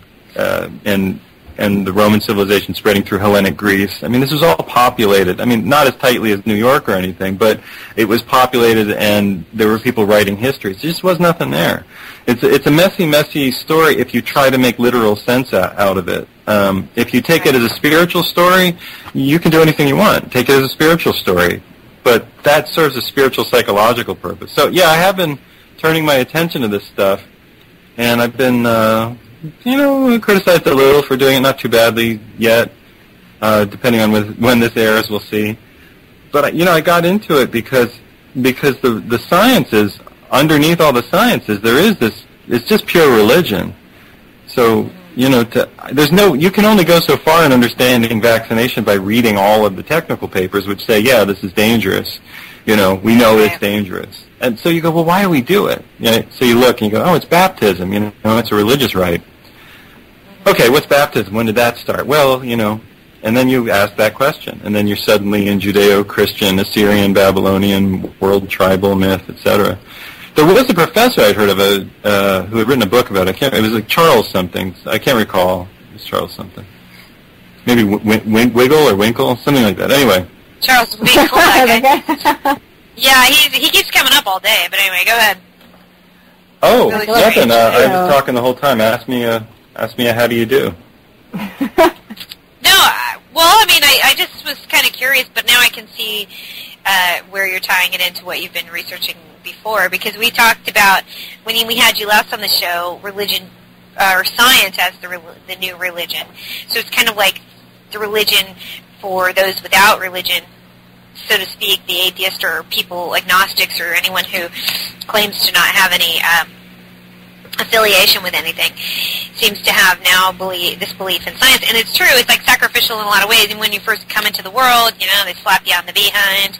the Roman civilization spreading through Hellenic Greece. I mean, this was all populated. I mean, not as tightly as New York or anything, but it was populated, and there were people writing history. There just was nothing there. It's a messy story if you try to make literal sense out of it. If you take it as a spiritual story, you can do anything you want. Take it as a spiritual story. But that serves a spiritual psychological purpose. So, yeah, I have been turning my attention to this stuff, and I've been, criticized a little for doing it, not too badly yet, depending on when this airs, we'll see. But, I got into it because the sciences, underneath all the sciences, there is this, it's just pure religion. So, you can only go so far in understanding vaccination by reading all of the technical papers which say, yeah, this is dangerous. We know it's dangerous. And so you go, well, why do we do it? So you look and you go, oh, it's baptism. It's a religious rite. Okay, what's baptism? When did that start? Well, and then you ask that question. And then you're suddenly in Judeo-Christian, Assyrian, Babylonian, world tribal myth, etc. There was a professor I'd heard of who had written a book about it. It was like Charles something. I can't recall. It was Charles something. Maybe Wiggle or Winkle, something like that. Anyway. Charles Winkle. Yeah, he keeps coming up all day. But anyway, go ahead. Oh, nothing. I was talking the whole time. Ask me how do you do? I just was kind of curious, but now I can see where you're tying it into what you've been researching before, because we talked about, when we had you last on the show, religion or science as the new religion. So it's kind of like the religion for those without religion, so to speak, the atheist or people, agnostics, or anyone who claims to not have any affiliation with anything, seems to have now this belief in science. And it's true, it's like sacrificial in a lot of ways. And when you first come into the world, they slap you on the behind,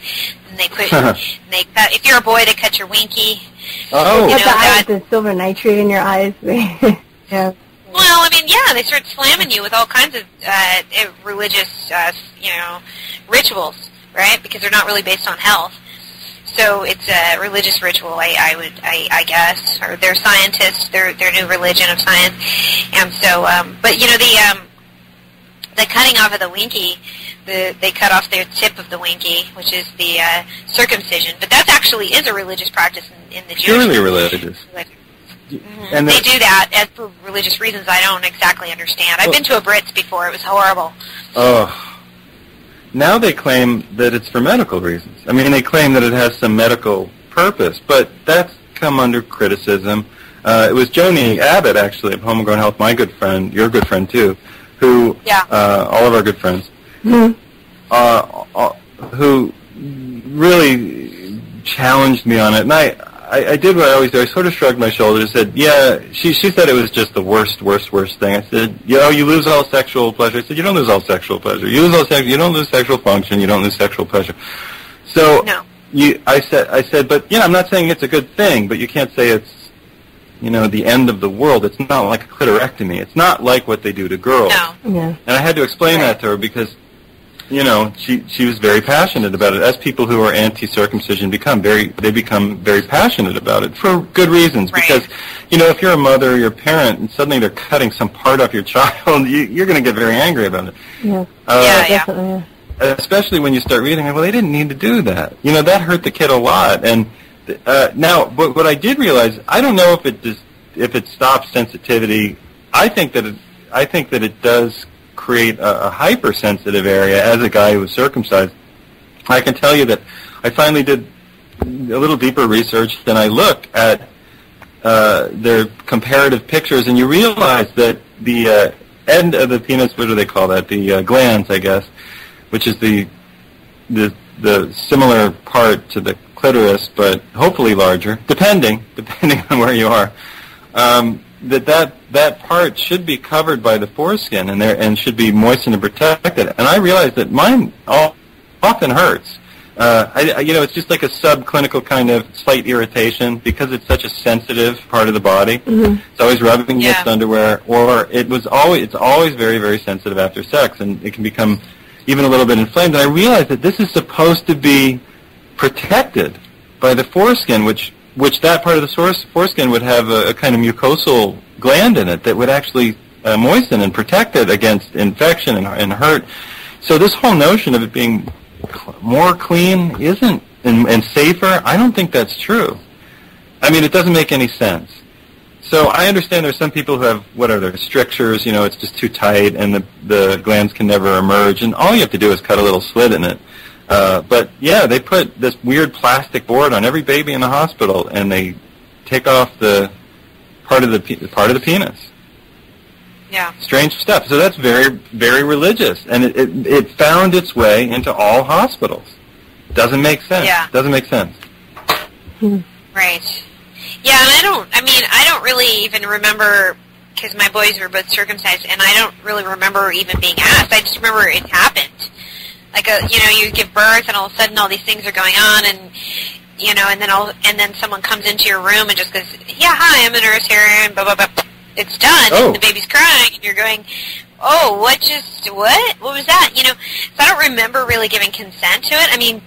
and they put, if you're a boy, they cut your winky. Oh, the silver nitrate in your eyes. Yeah. Well, they start slamming you with all kinds of religious, rituals, right? Because they're not really based on health. So it's a religious ritual, I guess, or they're scientists, their new religion of science, and so, the cutting off of the winky, they cut off their tip of the winky, which is the circumcision, but that actually is a religious practice in the Jewish. Purely religious. And they do that as for religious reasons I don't exactly understand. I've been to a Brits before; it was horrible. Oh. Now they claim that it's for medical reasons. They claim that it has some medical purpose, but that's come under criticism. It was Joni Abbott, actually, of Homegrown Health, my good friend, your good friend, too, who, all of our good friends, who really challenged me on it. And I did what I always do. I sort of shrugged my shoulders and said, yeah, she said it was just the worst thing. I said, you lose all sexual pleasure. I said, you don't lose all sexual pleasure. You don't lose sexual function. You don't lose sexual pleasure. So no. I said, but I'm not saying it's a good thing, but you can't say it's, the end of the world. It's not like a clitorectomy. It's not like what they do to girls. No. Yeah. And I had to explain that to her because, she was very passionate about it, as people who are anti-circumcision become very passionate about it for good reasons. Right. Because, if you're a mother or you're a parent and suddenly they're cutting some part off your child, you're going to get very angry about it. Yeah. Definitely. Especially when you start reading, well, they didn't need to do that. That hurt the kid a lot. And now, what I did realize, I don't know if it stops sensitivity. I think that it does create a hypersensitive area. As a guy who was circumcised, I can tell you that I finally did a little deeper research, and I looked at their comparative pictures, and you realize that the end of the penis, what do they call that? The glans, I guess, which is the similar part to the clitoris, but hopefully larger, depending on where you are. That part should be covered by the foreskin and should be moistened and protected. And I realized that mine often hurts. It's just like a subclinical kind of slight irritation because it's such a sensitive part of the body. Mm-hmm. It's always rubbing against underwear, or it's always very, very sensitive after sex, and it can become even a little bit inflamed. And I realized that this is supposed to be protected by the foreskin, which that part of the foreskin would have a kind of mucosal gland in it that would actually moisten and protect it against infection and hurt. So this whole notion of it being more clean isn't and safer, I don't think that's true. I mean, it doesn't make any sense. So I understand there's some people who have, strictures, it's just too tight and the glands can never emerge, and all you have to do is cut a little slit in it. But yeah, they put this weird plastic board on every baby in the hospital, and they take off the part of the penis. Yeah. Strange stuff. So that's very, very religious, and it found its way into all hospitals. Doesn't make sense. Yeah. Doesn't make sense. Right. Yeah, and I don't really even remember, because my boys were both circumcised, and I don't really remember even being asked. I just remember it happened. Like you give birth, and all of a sudden all these things are going on, and and then someone comes into your room and just goes, "Yeah, hi, I'm a nurse here," and blah blah blah. It's done, and the baby's crying, and you're going, "Oh, what was that?" So I don't remember really giving consent to it.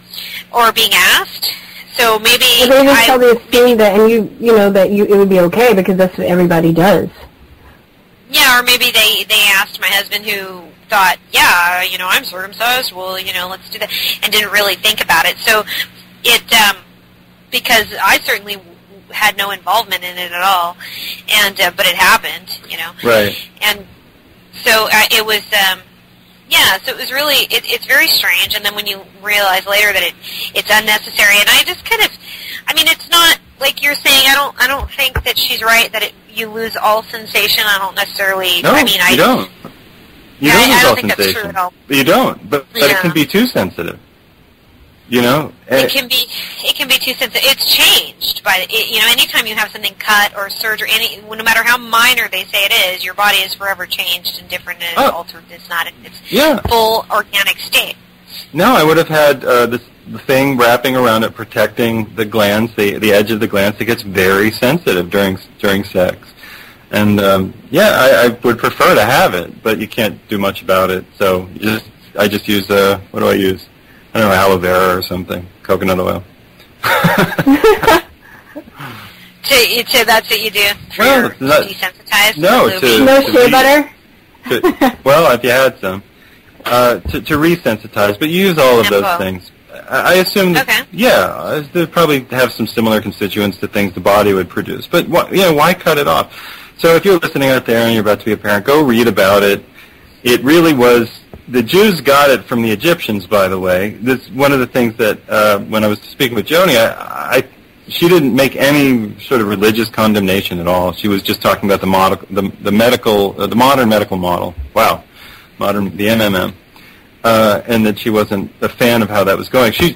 Or being asked. So maybe they just probably assumed that, and it would be okay because that's what everybody does. Yeah, or maybe they asked my husband, who thought, yeah, I'm circumcised, well, let's do that, and didn't really think about it. So it, because I certainly had no involvement in it at all, and but it happened, Right. And so it was, so it was really, it's very strange, and then when you realize later that it's unnecessary, and I just kind of, it's not, like you're saying, I don't think that she's right, that you lose all sensation. I don't necessarily, No, you don't. You don't lose all think that's sensation. true at all. You don't, but it can be too sensitive. It can be too sensitive. It's changed by anytime you have something cut or surgery, no matter how minor they say it is, your body is forever changed and different and altered. It's not in its full organic state. No, I would have had the thing wrapping around it, protecting the glands, the edge of the glands. It gets very sensitive during sex, and I would prefer to have it, but you can't do much about it. So I just use what do I use? I don't know, aloe vera or something, coconut oil. So that's what you do for your desensitized? No, no shea butter? Well, if you had some. To resensitize, but you use all of those things. I assume that, they probably have some similar constituents to things the body would produce. But why cut it off? So if you're listening out there and you're about to be a parent, go read about it. It really was, the Jews got it from the Egyptians, by the way. This one of the things that when I was speaking with Joni, she didn't make any sort of religious condemnation at all. She was just talking about the modern medical model. Wow. The MMM, and that she wasn't a fan of how that was going. She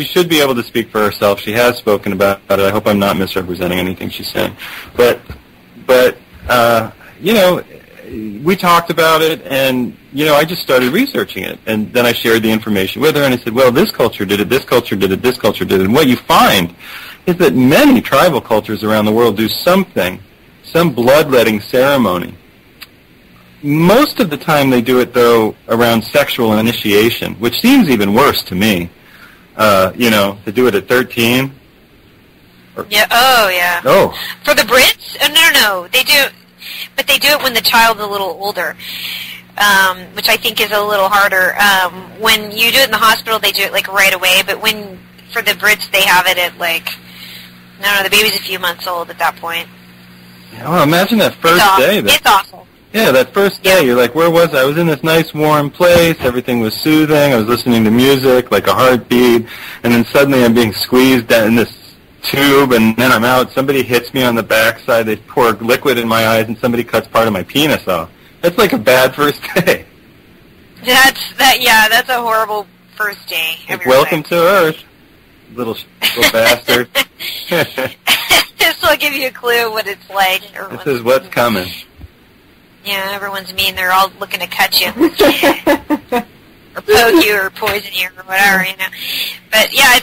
should be able to speak for herself. She has spoken about it. I hope I'm not misrepresenting anything she's saying. But we talked about it, and I just started researching it, and then I shared the information with her, and I said, well, this culture did it, this culture did it, this culture did it, and what you find is that many tribal cultures around the world do some bloodletting ceremony. Most of the time they do it, though, around sexual initiation, which seems even worse to me. To do it at 13. Yeah. Oh, yeah. Oh. For the Brits? Oh, no. They do, but they do it when the child's a little older, which I think is a little harder. When you do it in the hospital, they do it like right away. But for the Brits, they have it at the baby's a few months old at that point. Yeah, well, imagine that first day. It's awful. Yeah, that first day, you're like, where was I? I was in this nice warm place, everything was soothing, I was listening to music, like a heartbeat, and then suddenly I'm being squeezed down in this tube, and then I'm out, somebody hits me on the backside, they pour liquid in my eyes, and somebody cuts part of my penis off. That's like a bad first day. That's a horrible first day. Like, welcome to Earth, little bastard. This will give you a clue what it's like. This is what's coming. Yeah, everyone's mean. They're all looking to cut you. or poke you or poison you or whatever, you know. But yeah,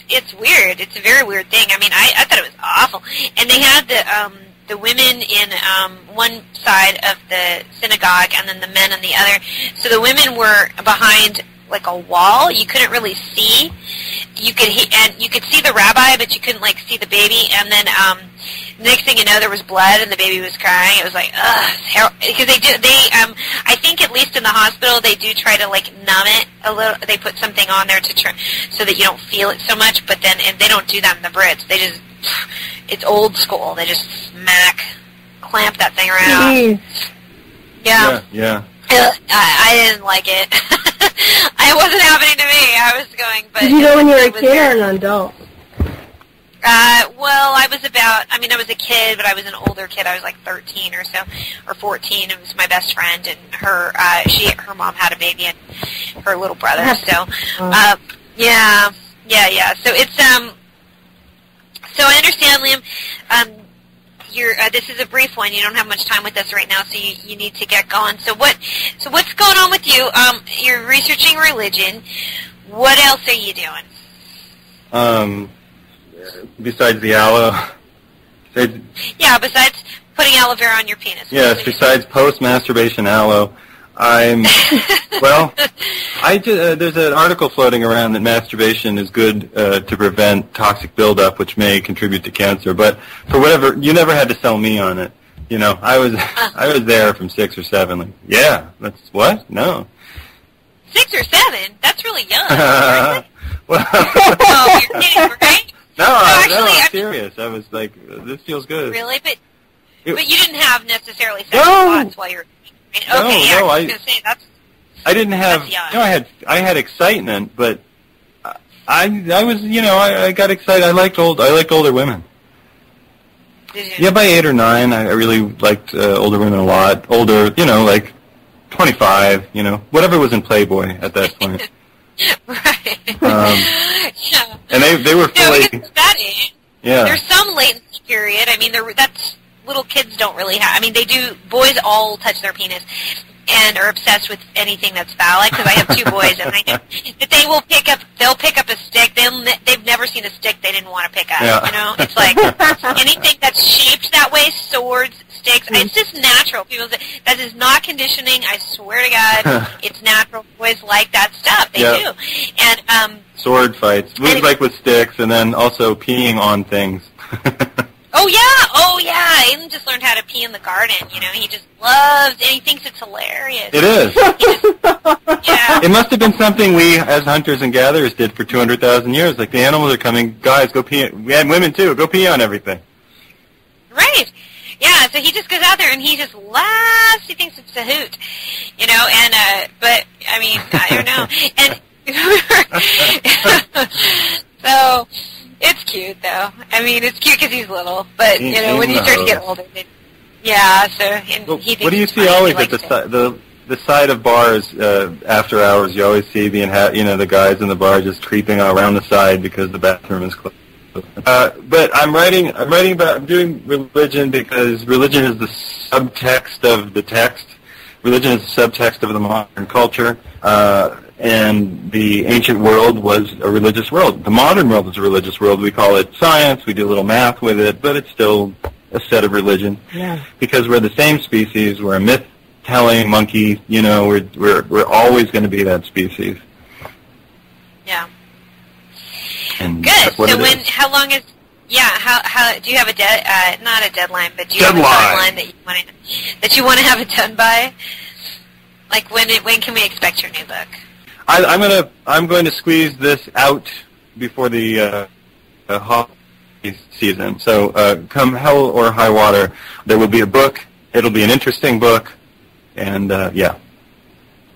it's weird. It's a very weird thing. I mean, I thought it was awful. And they had the women in one side of the synagogue and then the men on the other. So the women were behind like a wall. You couldn't really see. You could see the rabbi, but you couldn't like see the baby. And then next thing you know, there was blood and the baby was crying. It was like, ugh, because I think at least in the hospital they do try to like numb it a little. They put something on there to try so that you don't feel it so much. But then and they don't do that in the Brits. They just, it's old school. They just clamp that thing around. Yeah. I didn't like it. It wasn't happening to me. I was going, but... Did you know when you were a kid or an adult? Well, I was a kid, but I was an older kid. I was like 13 or so, or 14. It was my best friend, and her mom had a baby and her little brother. So, yeah. So it's, so I understand, Liam, this is a brief one. You don't have much time with us right now, so you need to get going. So what's going on with you? You're researching religion. What else are you doing? Besides the aloe. Besides putting aloe vera on your penis. Yes, besides post-masturbation aloe, there's an article floating around that masturbation is good to prevent toxic buildup, which may contribute to cancer. But for whatever, you never had to sell me on it. You know, I was there from 6 or 7. Like, yeah, that's what? No. 6 or 7? That's really young. Well, oh, you're kidding, right? No, I'm serious. I was like, this feels good. Really? But you didn't have necessarily sexual thoughts while you were... I was going to say, I didn't have, I had excitement, but I was, I got excited. I liked older women. Did you? Yeah, by 8 or 9, I really liked older women a lot. Older, like 25, whatever was in Playboy at that point. Right. Yeah. And they were fully... that age, yeah. There's some latency period. I mean, that's... Little kids don't really have... I mean, they do... Boys all touch their penis and are obsessed with anything that's phallic, because I have 2 boys, and I know that they'll pick up a stick. They've never seen a stick they didn't want to pick up, It's like anything that's shaped that way, swords, sticks, it's just natural. People say, that is not conditioning, I swear to God, it's natural. Boys like that stuff. They do. And, sword fights. Like with sticks, and then also peeing on things. Oh yeah, Aiden just learned how to pee in the garden, he just loves it, and he thinks it's hilarious. It is. It must have been something we, as hunters and gatherers, did for 200,000 years. Like, the animals are coming, guys, go pee, and women too, go pee on everything. Right. Yeah, so he just goes out there and he just laughs, he thinks it's a hoot, and, but, I mean, I don't know, and, so... It's cute, though. I mean, it's cute because he's little, but, when you start to get older, he thinks what do you see always at the side of bars after hours? You always see the guys in the bar just creeping around the side because the bathroom is closed. But I'm doing religion because religion is the subtext of the text. Religion is the subtext of the modern culture. And the ancient world was a religious world. The modern world is a religious world. We call it science. We do a little math with it, but it's still a set of religion. Yeah. Because we're the same species. We're a myth-telling monkey. We're always going to be that species. Yeah. And good. So how long is? Yeah. How do you have not a deadline, but do you have a deadline that you want to have it done by? Like when can we expect your new book? I'm going to squeeze this out before the holiday season. So come hell or high water, there will be a book. It'll be an interesting book, and yeah.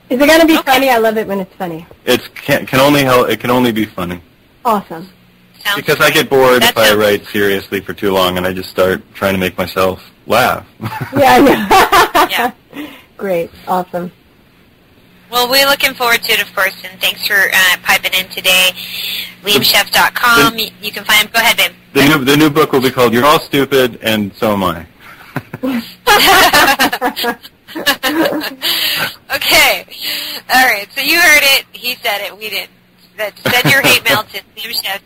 Is it going to be funny? I love it when it's funny. It can only be funny. Awesome. Because I get bored if I write seriously for too long, and I just start trying to make myself laugh. Yeah, I know. Yeah. Great. Awesome. Well, we're looking forward to it, of course, and thanks for piping in today. LiamScheff.com. You can find him. Go ahead, babe. The new book will be called "You're All Stupid and So Am I." Okay. All right. So you heard it. He said it. We didn't. Send your hate mail to Liam Scheff.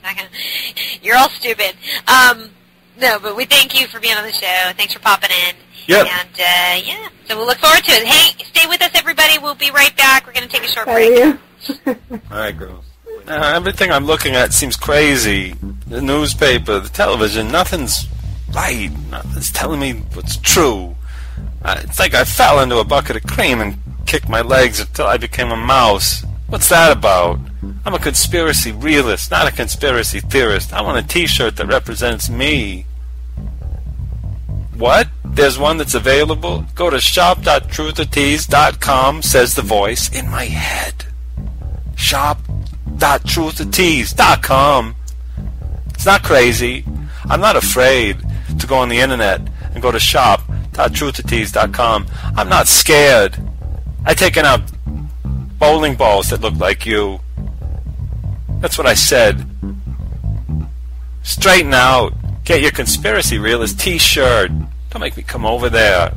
You're all stupid. No, but we thank you for being on the show. Thanks for popping in. Yep. And, yeah, so we'll look forward to it. Hey, stay with us, everybody. We'll be right back. We're going to take a short break. All right, girls. Everything I'm looking at seems crazy. The newspaper, the television, nothing's right. Nothing's telling me what's true. It's like I fell into a bucket of cream and kicked my legs until I became a mouse. What's that about? I'm a conspiracy realist, not a conspiracy theorist. I want a t-shirt that represents me. What? There's one that's available? Go to shop.truthertease.com, says the voice in my head. Shop.truthertease.com. It's not crazy. I'm not afraid to go on the internet and go to shop.truthertease.com. I'm not scared. I've taken out bowling balls that look like you. That's what I said. Straighten out. Get your conspiracy realist t-shirt. Don't make me come over there.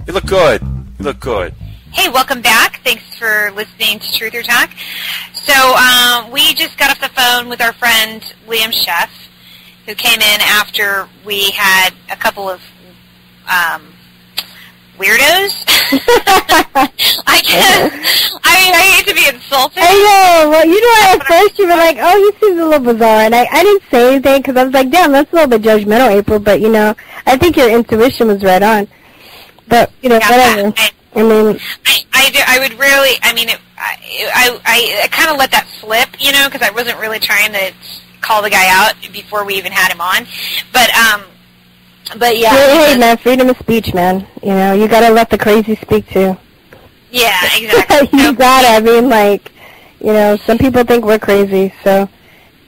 You look good. You look good. Hey, welcome back. Thanks for listening to Truther Talk. So we just got off the phone with our friend Liam Scheff, who came in after we had a couple of weirdos. I hate to be insulted. I know. Well, you know, at first you were like, oh, he seems a little bizarre. And I didn't say anything because I was like, damn, that's a little bit judgmental, April. But, you know, I think your intuition was right on. But, you know, whatever. I would really, I mean, I kind of let that slip, you know, because I wasn't really trying to call the guy out before we even had him on. But yeah. Hey, man, freedom of speech, man. You know, you gotta let the crazy speak too. Yeah, exactly. You gotta. I mean, like, you know, some people think we're crazy, so,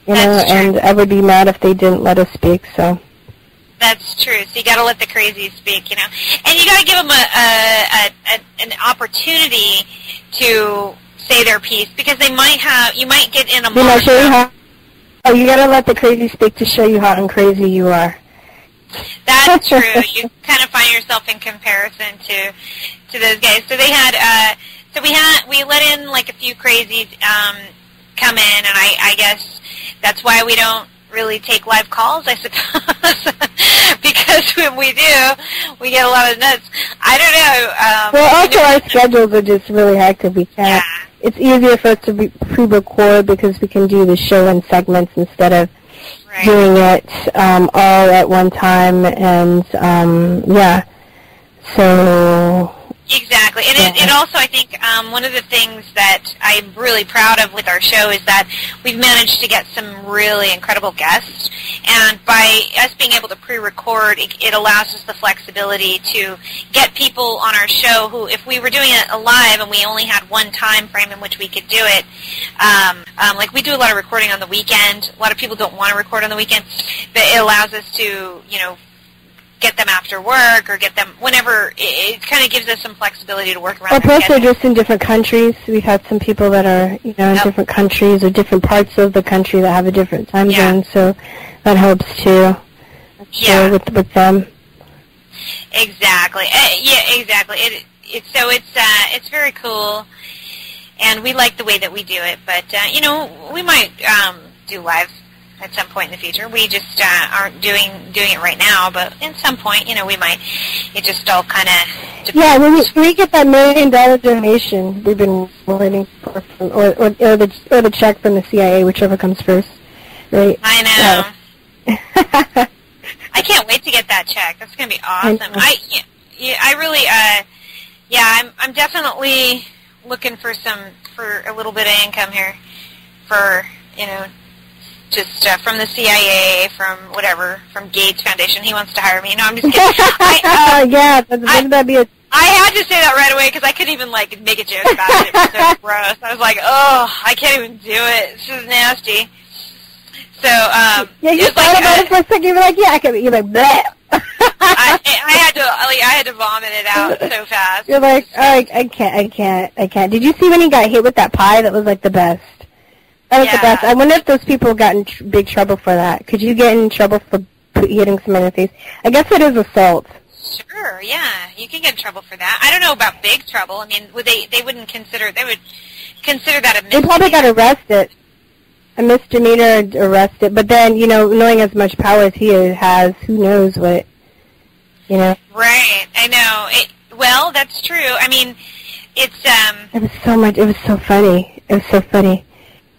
you know, and I would be mad if they didn't let us speak, so. That's true. So you got to let the crazies speak, you know, and you got to give them an opportunity to say their piece because you might get in a moment. You got to let the crazy speak to show you how crazy you are. That's true. You kind of find yourself in comparison to those guys. So they had we let in like a few crazies come in, and I guess that's why we don't really take live calls, I suppose, because when we do, we get a lot of nuts. I don't know. Well, also our schedules are just really hectic. We can't. Yeah. It's easier for us to pre-record because we can do the show in segments instead of doing it all at one time. And yeah, so. Exactly. And it also, I think, one of the things that I'm really proud of with our show is that we've managed to get some really incredible guests. And by us being able to pre-record, it allows us the flexibility to get people on our show who, if we were doing it live and we only had one time frame in which we could do it, like we do a lot of recording on the weekend. A lot of people don't want to record on the weekend, but it allows us to, you know, get them after work or get them whenever. It kind of gives us some flexibility to work around. Well, plus they're just in different countries. We've had some people that are, you know, in different countries or different parts of the country that have a different time zone, so that helps too. Yeah, with them. Exactly. Yeah, exactly. It's very cool, and we like the way that we do it. But you know, we might do live at some point in the future. We just aren't doing it right now, but at some point, you know, we might. It just all kind of depends. Yeah, when we get that $1 million donation we've been waiting for, or the check from the CIA, whichever comes first, right? I know. I can't wait to get that check. That's going to be awesome. I really, I'm definitely looking for a little bit of income here for, you know, just from the CIA, from whatever, from Gates Foundation. He wants to hire me. No, I'm just kidding. That'd be a... I had to say that right away because I couldn't even, like, make a joke about it. It was so gross. I was like, oh, I can't even do it. This is nasty. So, yeah, you thought about it for a second. You were like, yeah, I can. You're like, bleh. I had to vomit it out so fast. You're like, oh, I can't. Did you see when he got hit with that pie? That was like the best. That was the best. I wonder if those people got in big trouble for that. Could you get in trouble for hitting someone in the face? I guess it is assault. Sure, yeah, you can get in trouble for that. I don't know about big trouble. I mean, they would consider that a misdemeanor. They probably got arrested. A misdemeanor arrested, but then, knowing as much power as he has, who knows what, Right, I know. Well, that's true. I mean, it's, It was so funny. It was so funny.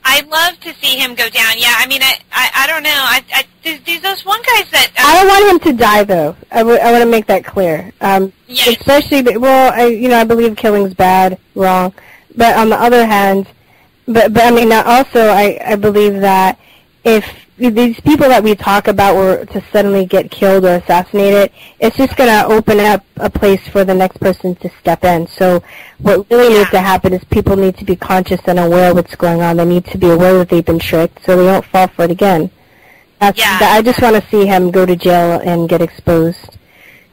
I'd love to see him go down. Yeah, I mean, I don't know. There's those one guys that... I don't want him to die, though. I want to make that clear. Yes. Especially, I believe killing's bad, wrong. But on the other hand, I mean, also, I believe that if these people that we talk about were to suddenly get killed or assassinated, it's just going to open up a place for the next person to step in. So what really needs to happen is people need to be conscious and aware of what's going on. They need to be aware that they've been tricked so they don't fall for it again. I just want to see him go to jail and get exposed,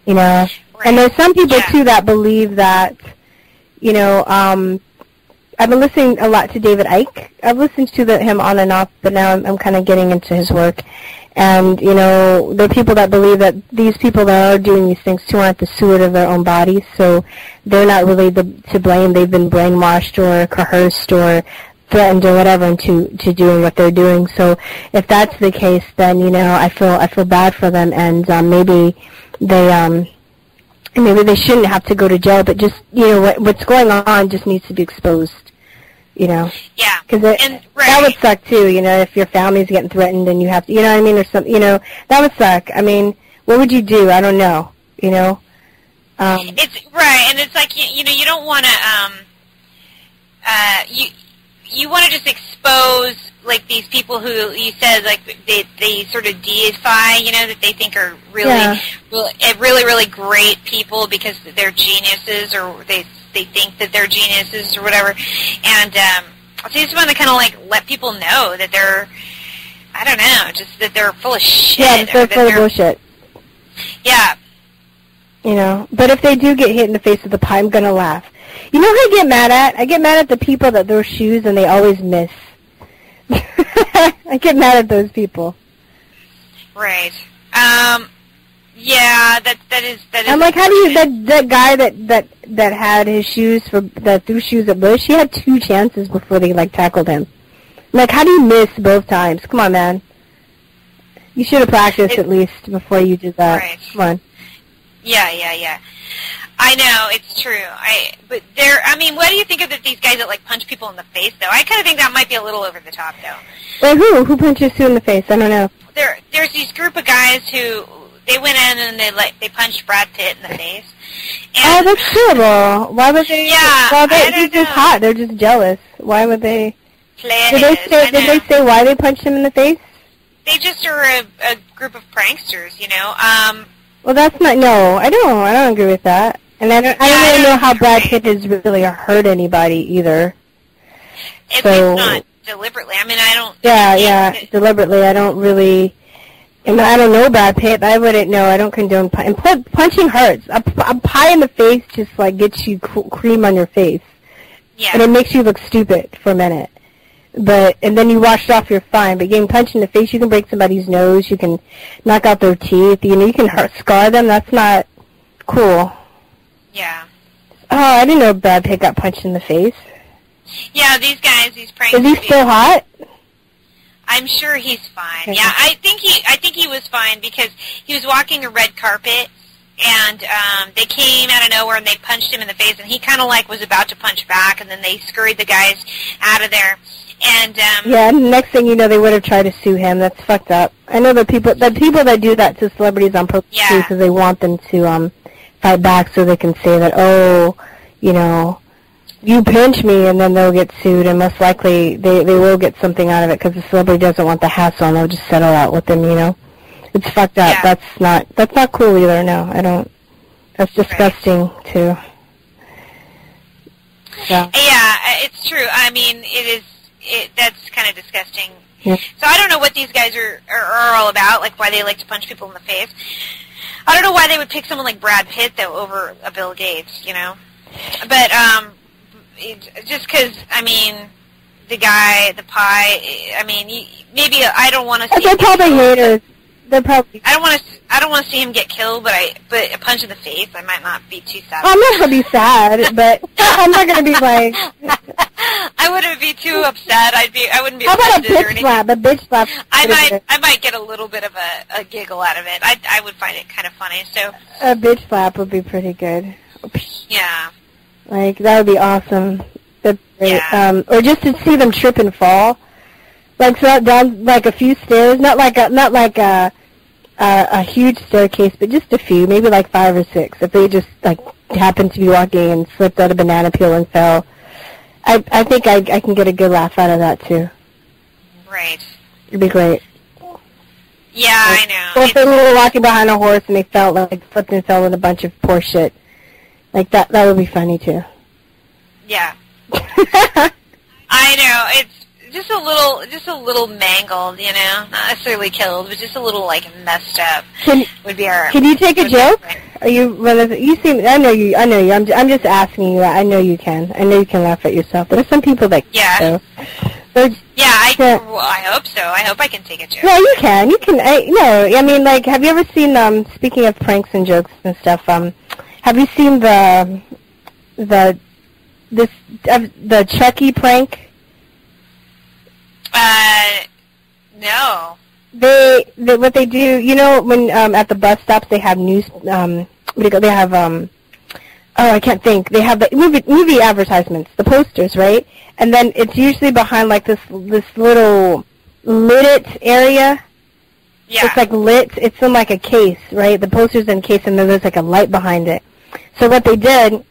Right. And there's some people, too, that believe that, I've been listening a lot to David Icke. I've listened to him on and off, but now I'm kind of getting into his work. And, there are people that believe that these people that are doing these things, too, aren't the steward of their own bodies, so they're not really to blame. They've been brainwashed or coerced or threatened or whatever into doing what they're doing. So if that's the case, then, I feel bad for them, and maybe they shouldn't have to go to jail, but just, what's going on just needs to be exposed. Yeah. Because that would suck, too, if your family's getting threatened and you have to, or something, that would suck. I mean, what would you do? I don't know, It's, right, and it's like, you don't want to, you want to just expose, like, these people who you said, like, they sort of deify, that they think are really great people because they're geniuses, or they think that they're geniuses or whatever. And so you just want to kind of like let people know that they're, I don't know, just that they're full of shit. Yeah, they're full of bullshit. Yeah. But if they do get hit in the face with the pie, I'm going to laugh. You know who I get mad at? I get mad at the people that throw shoes and they always miss. I get mad at those people. Right. Yeah, that is. I'm like, how do you that guy that had his shoes that threw shoes at Bush? He had 2 chances before they tackled him. I'm like, how do you miss both times? Come on, man. You should have practiced at least before you did that. Right. Come on. Yeah. I know, it's true. But I mean, what do you think of these guys that punch people in the face, though? I kind of think that might be a little over the top, though. Wait, who punches who in the face? I don't know. There's these group of guys who they went in and they punched Brad Pitt in the face. And that's terrible. Why would they? Yeah, well, they're just hot. They're just jealous. Why would they? Did they say why they punched him in the face? They just are a group of pranksters, Well, that's not. No, I don't agree with that. And I don't really know how Brad Pitt has really hurt anybody either. It's not deliberately. I mean, I don't. Yeah, deliberately. I don't really. I mean, I don't know Brad Pitt, but I wouldn't know. I don't condone and punching hurts. A pie in the face just gets you cream on your face, and it makes you look stupid for a minute. And then you wash it off, you're fine. But getting punched in the face, you can break somebody's nose, you can knock out their teeth, you can scar them. That's not cool. Yeah. Oh, I didn't know Brad Pitt got punched in the face. Yeah, these pranksters. Is he still hot? I'm sure he's fine. Okay. Yeah, I think he was fine because he was walking a red carpet, and they came out of nowhere and they punched him in the face, and he kind of was about to punch back, and then they scurried the guys out of there. And next thing you know, they would have tried to sue him. That's fucked up. I know the people that do that to celebrities on purpose because they want them to fight back so they can say that, you pinch me, and then they'll get sued, and most likely they will get something out of it because the celebrity doesn't want the hassle, and they'll just settle out with them, It's fucked up. Yeah. That's not cool either, no. I don't. That's disgusting, too. Yeah, it's true. I mean, that's kind of disgusting. Yeah. So I don't know what these guys are all about, why they like to punch people in the face. I don't know why they would pick someone like Brad Pitt, though, over a Bill Gates, But, just because, I mean, the guy, the pie, I mean, maybe I don't want to see... They're probably haters. They're probably. I don't want to see him get killed, but a punch in the face, I might not be too sad. I'm not gonna be sad, but I'm not gonna be like. I wouldn't be too upset. I wouldn't be. How about a offended or bitch anything. slap? A bitch slap. I might get a little bit of a giggle out of it. I would find it kind of funny. So a bitch slap would be pretty good. yeah. Like that would be awesome. Yeah. Or just to see them trip and fall, like so down like a few stairs, not like a huge staircase, but just a few, maybe like 5 or 6. If they just like happened to be walking and slipped out a banana peel and fell, I think I can get a good laugh out of that too. Right. It'd be great. Yeah, I know. Or if they were walking behind a horse and they felt like slipped and fell with a bunch of poor shit, like that would be funny too. Yeah. I know. It's just a little mangled, you know, not necessarily killed, but just a little like messed up. Would be our. Can you take a joke? Are you? Well, you seem. I know you. I'm just asking you. I know you can. I know you can laugh at yourself. There are some people that. Yeah. So, yeah. I hope so. I hope I can take a joke. No, you can. You can. No, I mean, like, have you ever seen? Speaking of pranks and jokes and stuff. Have you seen the Chucky prank? No. They what they do, you know, when at the bus stops they have news. They have I can't think. They have the movie advertisements, the posters, right? And then it's usually behind like this little lit area. Yeah. It's like lit. It's in like a case, right? The poster's in a case, and then there's like a light behind it. So what they did,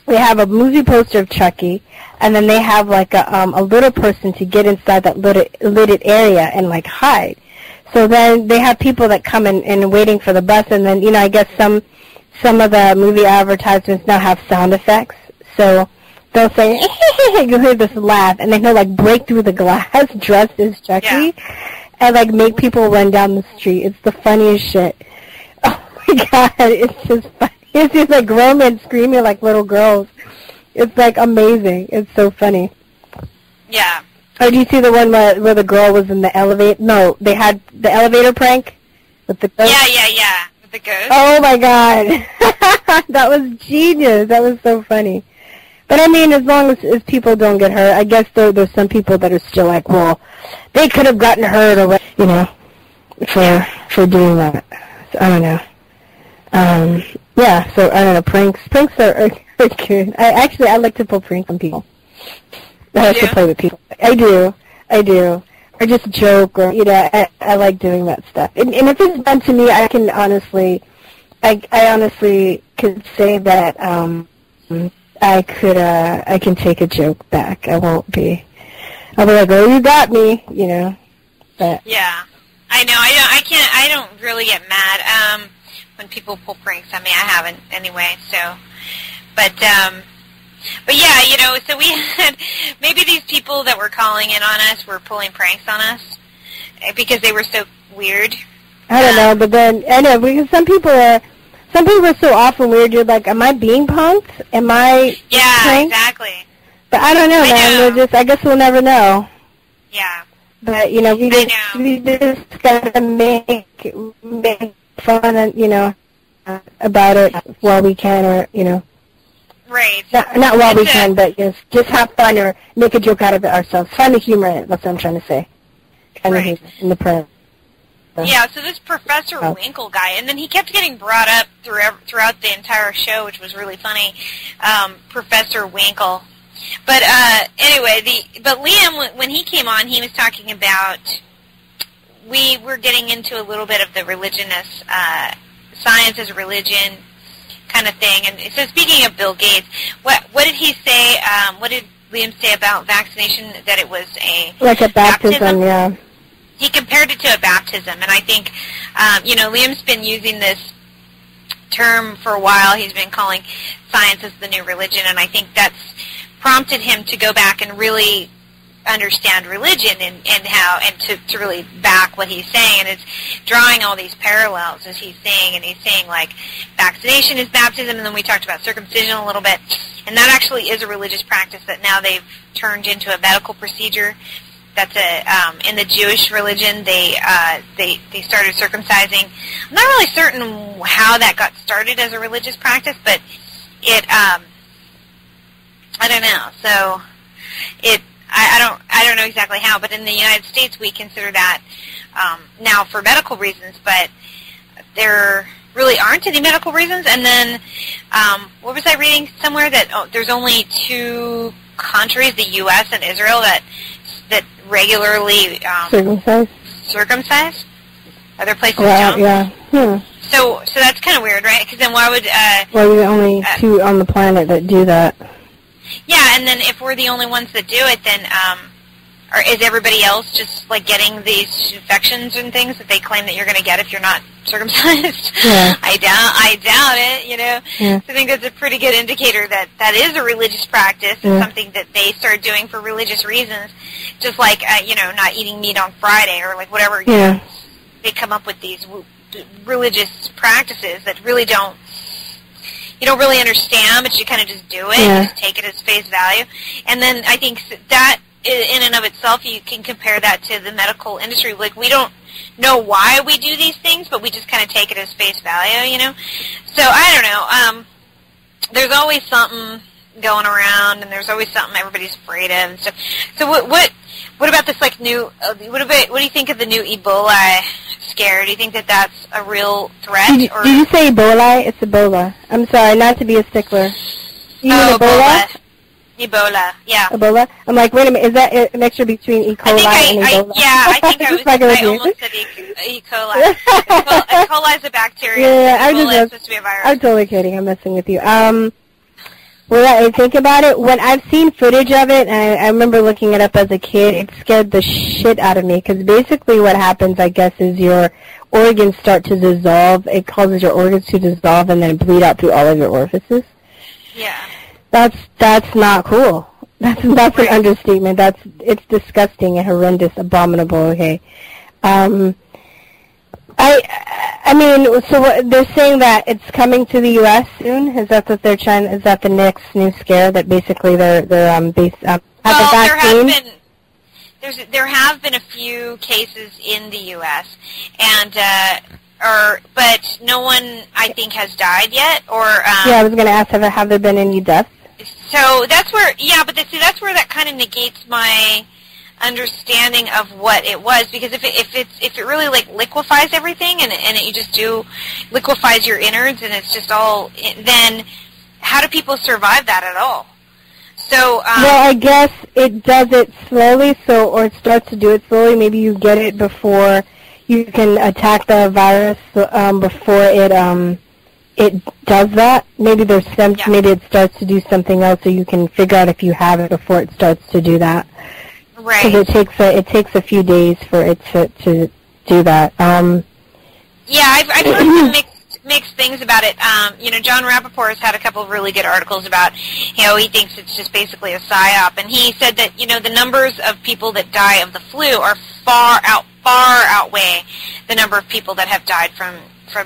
they have a movie poster of Chucky, and then they have like a little person to get inside that lit area and like hide. So then they have people that come in and waiting for the bus, and then, you know, I guess some of the movie advertisements now have sound effects. So they'll say, you hear this laugh, and then he'll like break through the glass dressed as Chucky, and like make people run down the street. It's the funniest shit. Oh my god, it's just funny. It's just like grown men screaming like little girls. It's like amazing. It's so funny. Yeah. Oh, do you see the one where the girl was in the elevator? No, they had the elevator prank with the ghost. Yeah. With the ghost. Oh my god, that was genius. That was so funny. But I mean, as long as people don't get hurt, I guess there's some people that are still like, well, they could have gotten hurt or what, you know, for doing that. So, I don't know. Yeah, so I don't know. Pranks are good. I like to pull pranks on people. I like to play with people. I do. Or just joke, or, you know, I like doing that stuff. And if it's done to me, I can honestly, I honestly could say that I can take a joke back. I'll be like, oh, you got me, you know. But yeah, I know. I don't really get mad when people pull pranks on me. I haven't anyway. So, but yeah, you know. So we had maybe these people that were calling in on us were pulling pranks on us because they were so weird. I don't know, but then I know because some people are so awful weird. You're like, am I being punked? Am I? Yeah, pranked? exactly. But I don't know, man. I guess we'll never know. Yeah. But you know, we just gotta make fun and, you know, about it while we can, or, you know. Right. Not while we can, but just have fun or make a joke out of it ourselves. Find the humor in it. That's what I'm trying to say. Kind of humor in the print. Yeah, so this Professor Winkle guy, and then he kept getting brought up throughout the entire show, which was really funny. Professor Winkle. But anyway, but Liam, when he came on, he was talking about, we were getting into a little bit of the religionist, science as religion kind of thing. And so speaking of Bill Gates, what did he say, what did Liam say about vaccination, that it was like a baptism, yeah. He compared it to a baptism, and I think, you know, Liam's been using this term for a while. He's been calling science as the new religion, and I think that's prompted him to go back and really understand religion and to really back what he's saying, and it's drawing all these parallels as he's saying, and he's saying like vaccination is baptism, and then we talked about circumcision a little bit, and that actually is a religious practice that now they've turned into a medical procedure. in the Jewish religion they started circumcising. I'm not really certain how that got started as a religious practice, but it I don't know. So I don't know exactly how, but in the United States we consider that now for medical reasons, but there really aren't any medical reasons. And then what was I reading somewhere that there's only 2 countries, the U.S. and Israel, that regularly circumcise. Other places don't. Yeah. So that's kind of weird, right? Because then why would well, we're the only 2 on the planet that do that. Yeah, and then if we're the only ones that do it, then or is everybody else just like getting these infections and things that they claim that you're going to get if you're not circumcised? Yeah. I doubt it. You know, Yeah. So I think that's a pretty good indicator that that is a religious practice and something that they started doing for religious reasons, just like not eating meat on Friday or like whatever. You know, they come up with these religious practices that really you don't really understand, but you kind of just do it. Yeah. You just take it as face value. And then I think that in and of itself, you can compare that to the medical industry. Like, we don't know why we do these things, but we just kind of take it as face value, you know? So, I don't know. There's always something going around, and there's always something everybody's afraid of and stuff. So what about this, like, new, what do you think of the new Ebola scare? Do you think that that's a real threat? Did you say Ebola? It's Ebola. I'm sorry, not to be a stickler. You mean Ebola? Ebola, yeah. Ebola? I'm like, wait a minute, is that a mixture between E. coli and Ebola? I think I almost said E. coli. E. coli is a bacteria. Yeah, Ebola is supposed to be a virus. I'm totally kidding. I'm messing with you. Well, I think about it. When I've seen footage of it, and I remember looking it up as a kid, it scared the shit out of me, because basically what happens, I guess, is your organs start to dissolve. It causes your organs to dissolve and then bleed out through all of your orifices. Yeah. That's not cool. That's an understatement. It's disgusting and horrendous, abominable. Okay. I mean, so they're saying that it's coming to the U.S. soon. Is that what they're trying? Is that the next new scare that basically they're based have the vaccine? There have been a few cases in the U.S. and but no one I think has died yet. Or yeah, I was going to ask, have there been any deaths? So that's where, that's where that kind of negates my understanding of what it was, because if it really like liquefies everything and you just liquefies your innards and it's just all, then how do people survive that at all? So well, I guess it does it slowly, or it starts to do it slowly. Maybe you get it before you can attack the virus before it does that. Maybe there's maybe it starts to do something else, so you can figure out if you have it before it starts to do that. Right. Because it takes a few days for it to do that. Yeah, I've heard some mixed things about it. John Rappaport has had a couple of really good articles about, he thinks it's just basically a psyop, and he said that, the numbers of people that die of the flu are far outweigh the number of people that have died from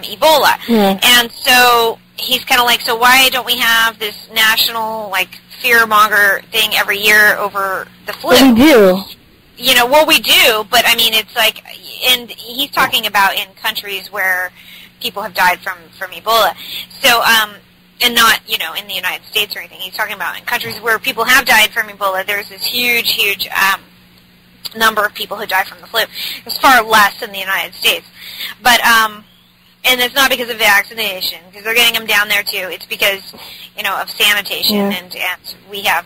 Ebola. Yeah. And so he's kind of like, so why don't we have this national, like, fear-monger thing every year over the flu? Well, we do. We do, but, I mean, it's like, and he's talking about in countries where people have died from Ebola. So, and not, in the United States or anything. He's talking about in countries where people have died from Ebola, there's this huge number of people who die from the flu. It's far less in the United States. But, and it's not because of vaccination, because they're getting them down there too. It's because, of sanitation, and we have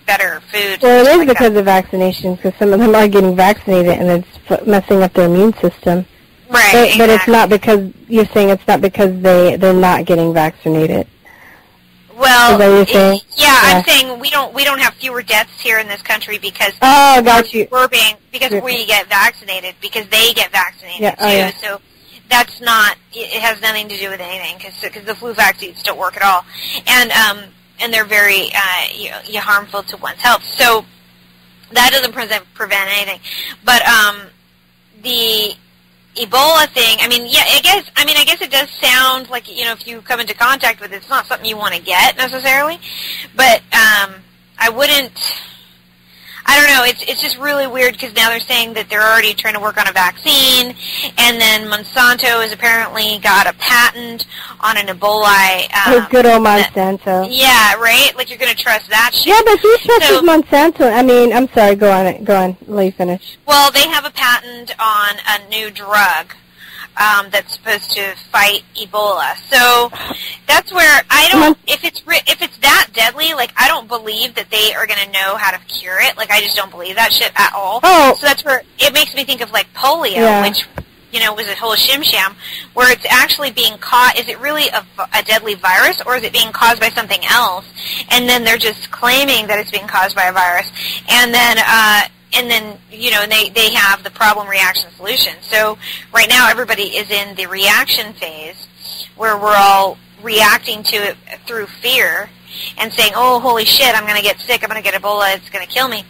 better food. Well, it is because of vaccinations, because some of them are getting vaccinated, and it's messing up their immune system. Right, but it's not because, you're saying it's not because they're not getting vaccinated. Well, is that what you're saying? Yeah, I'm saying we don't have fewer deaths here in this country because we get vaccinated, because they get vaccinated too. So that's not, it has nothing to do with anything, because the flu vaccines don't work at all, and they're very harmful to one's health. So that doesn't prevent anything. But the Ebola thing, I guess it does sound like, if you come into contact with it, it's not something you want to get necessarily, but I I don't know. It's just really weird because now they're saying that they're already trying to work on a vaccine, and then Monsanto has apparently got a patent on an Ebola. Good old Monsanto. Yeah, right? Like you're going to trust that shit. Yeah, but who trusts Monsanto? I mean, I'm sorry, go on. Let you finish. Well, they have a patent on a new drug that's supposed to fight Ebola. So that's where I don't. If it's that deadly, like I don't believe that they are going to know how to cure it. Like I just don't believe that shit at all. Oh. So that's where it makes me think of like polio, which was a whole shim-sham, where it's actually being caught. Is it really a deadly virus, or is it being caused by something else? And then they're just claiming that it's being caused by a virus, and then they have the problem, reaction, solution. So right now everybody is in the reaction phase where we're all reacting to it through fear and saying, oh, holy shit, I'm going to get sick, I'm going to get Ebola, it's going to kill me.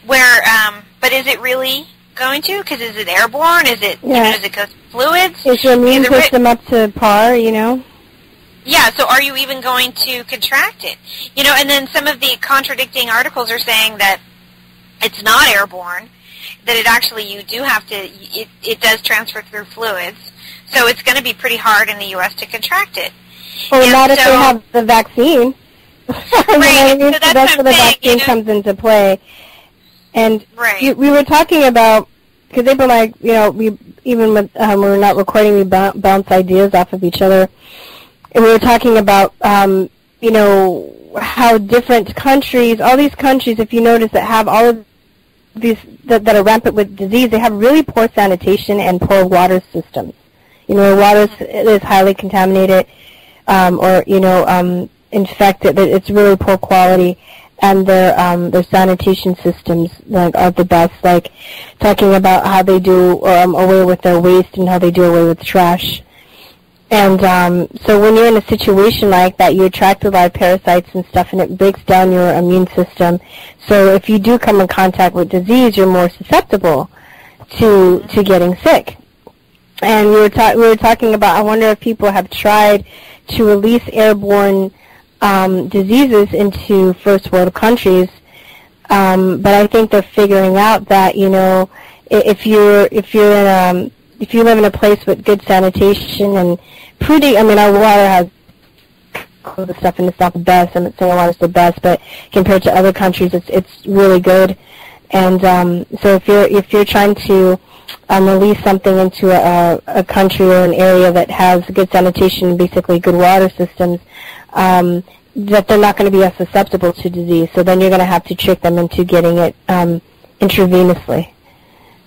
But is it really going to? Because is it airborne? Is it, does it go through fluids? Is your immune system up to par, Yeah, so are you even going to contract it? And then some of the contradicting articles are saying that it's not airborne, that it actually, you do have to, it does transfer through fluids, so it's going to be pretty hard in the U.S. to contract it. Well, not if they have the vaccine. Right, so that's where the vaccine comes into play. And we were talking about, because they've been like, we even when we're not recording, we bounce ideas off of each other. And we were talking about, how different countries, all these countries, if you notice, that have all of these that are rampant with disease, they have really poor sanitation and poor water systems. Water is highly contaminated infected. It's really poor quality, and their sanitation systems are the best. Like talking about how they do away with their waste and how they do away with trash. And so when you're in a situation like that, you attract a lot of parasites and stuff, and it breaks down your immune system. So if you do come in contact with disease, you're more susceptible to getting sick. And we were talking about, I wonder if people have tried to release airborne diseases into first world countries. But I think they're figuring out that if you live in a place with good sanitation and our water has all the stuff, and it's not the best. I'm not saying our water's the best, but compared to other countries, it's really good. And so if you're trying to release something into a country or an area that has good sanitation and basically good water systems, that they're not going to be as susceptible to disease. So then you're going to have to trick them into getting it intravenously.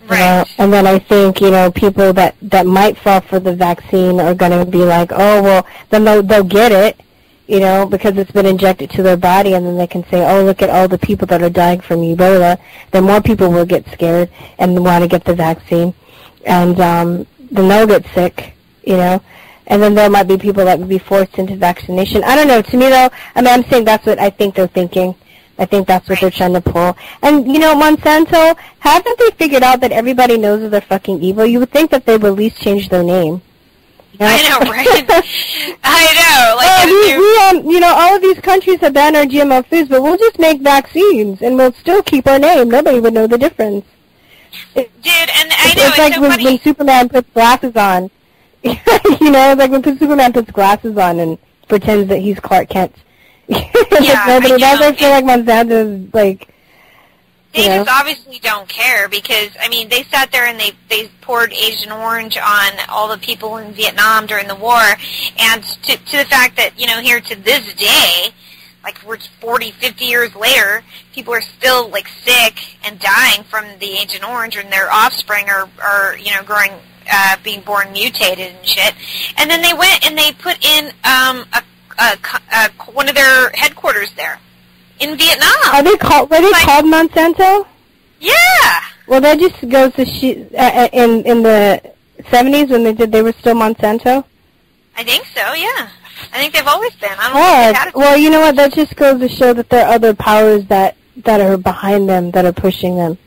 Right. And then I think, people that might fall for the vaccine are going to be like, oh, well, then they'll get it, because it's been injected to their body, and then they can say, oh, look at all the people that are dying from Ebola. Then more people will get scared and want to get the vaccine. And then they'll get sick, And then there might be people that would be forced into vaccination. I don't know. To me, though, I'm saying that's what I think they're thinking. I think that's what they're trying to pull. And, Monsanto, haven't they figured out that everybody knows that they're fucking evil? You would think that they would at least change their name. I know, right? I know. All of these countries have banned our GMO foods, but we'll just make vaccines, and we'll still keep our name. Nobody would know the difference. Dude, and I know, it's like so when Superman puts glasses on. It's like when Superman puts glasses on and pretends that he's Clark Kent. Nobody does. I feel like Monsanto's like. They just obviously don't care because, they sat there and they poured Agent Orange on all the people in Vietnam during the war, and to the fact that, here to this day, like we're 40, 50 years later, people are still like sick and dying from the Agent Orange, and their offspring are growing, being born mutated and shit. And then they went and they put in one of their headquarters there in Vietnam. Were they called Monsanto? Yeah. Well, that just goes to in the 70s when they were still Monsanto. I think so. Yeah. I think they've always been. I don't think they've had well, you know what? That just goes to show that there are other powers that are behind them, that are pushing them.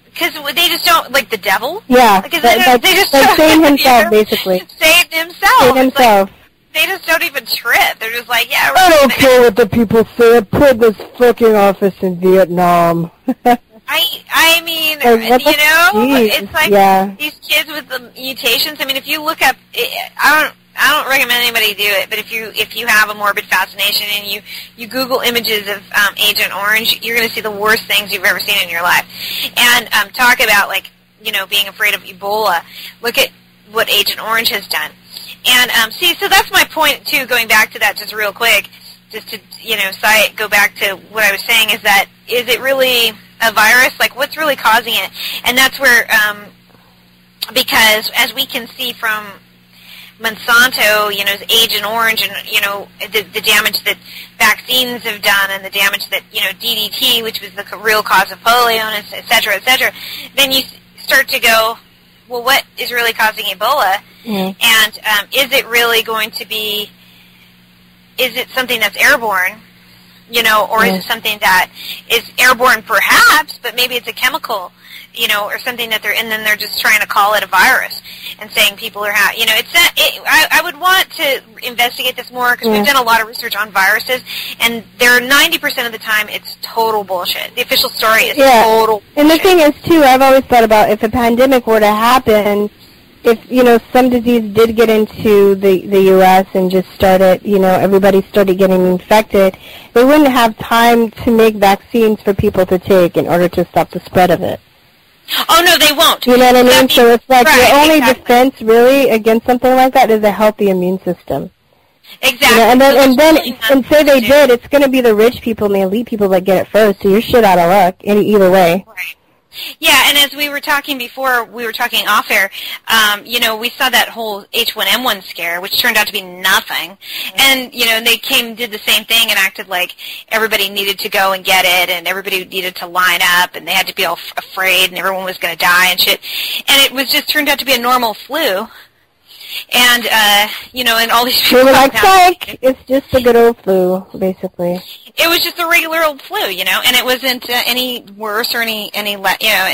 Because they just don't, like the devil? Yeah. Like, they just Satan himself, basically. Satan himself. Satan himself. They just don't even trip. They're just like, I don't care what the people say. I put this fucking office in Vietnam. I I mean, geez. it's like these kids with the mutations. I mean, if you look up, I don't recommend anybody do it, but if you have a morbid fascination and you Google images of Agent Orange, you're going to see the worst things you've ever seen in your life. And talk about, like, being afraid of Ebola. Look at what Agent Orange has done. And see, so that's my point too. Going back to that, just real quick, just to go back to what I was saying, is it really a virus? Like, what's really causing it? And that's where, because as we can see from Monsanto, Agent Orange, and the damage that vaccines have done, and the damage that DDT, which was the real cause of polio, and et cetera, then you start to go, well, what is really causing Ebola? Mm. And is it really going to be? Is it something that's airborne? Or is it something that is airborne, perhaps, but maybe it's a chemical, or something that they're just trying to call it a virus and saying people are, I would want to investigate this more, because we've done a lot of research on viruses, and 90% of the time it's total bullshit. The official story is total bullshit. And the thing is, too, I've always thought about, if a pandemic were to happen, if, some disease did get into the U.S. and just started, everybody started getting infected, they wouldn't have time to make vaccines for people to take in order to stop the spread of it. Oh, no, they won't. You know what I mean? So it's like the only defense, really, against something like that is a healthy immune system. Exactly. And say they did, it's going to be the rich people and the elite people that get it first, so you're shit out of luck either way. Right. Yeah, and as we were talking before, we were talking off air, we saw that whole H1N1 scare, which turned out to be nothing. And, they did the same thing and acted like everybody needed to go and get it, and everybody needed to line up, and they had to be all afraid, and everyone was going to die and shit. And it was just turned out to be a normal flu. And, and all these people... They were like, psych! It's just a good old flu, basically. It was just a regular old flu, and it wasn't any worse or any and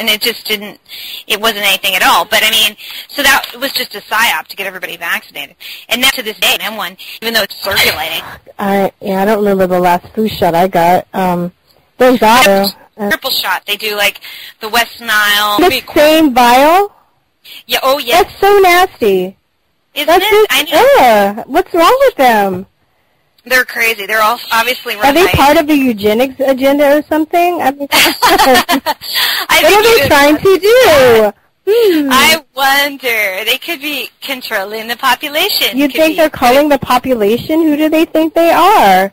it just didn't... It wasn't anything at all. But, I mean, so that was just a psyop to get everybody vaccinated. And now to this day, M1, even though it's circulating... I don't remember the last flu shot I got. There's that. Triple shot. They do, like, the West Nile... The same vial? Yeah, oh, yeah. That's so nasty. Isn't it? I know. What's wrong with them? They're crazy. They're all obviously run. Are they part of the eugenics agenda or something? I mean, what are they trying to do? I wonder. They could be controlling the population. You think they're calling the population? Who do they think they are?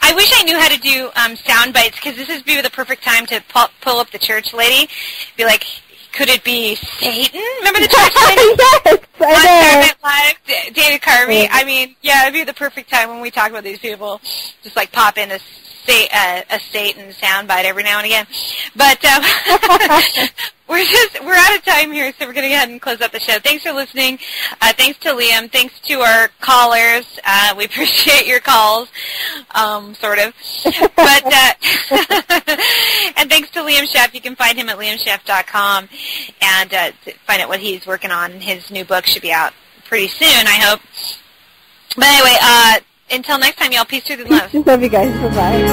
I wish I knew how to do sound bites, because this would be the perfect time to pull up the church lady. Be like, could it be Satan? Remember the church lady? Yes, I know. Live, David Carvey. Yeah. I mean, yeah, it'd be the perfect time when we talk about these people. Just like pop in a Satan soundbite every now and again. But we're out of time here, so we're going to go ahead and close up the show. Thanks for listening. Thanks to Liam. Thanks to our callers. We appreciate your calls, sort of. But and thanks to Liam Scheff. You can find him at liamscheff.com and find out what he's working on. His new book should be out pretty soon, I hope. But anyway, until next time, y'all, peace, truth, and love. Love you guys. Bye-bye.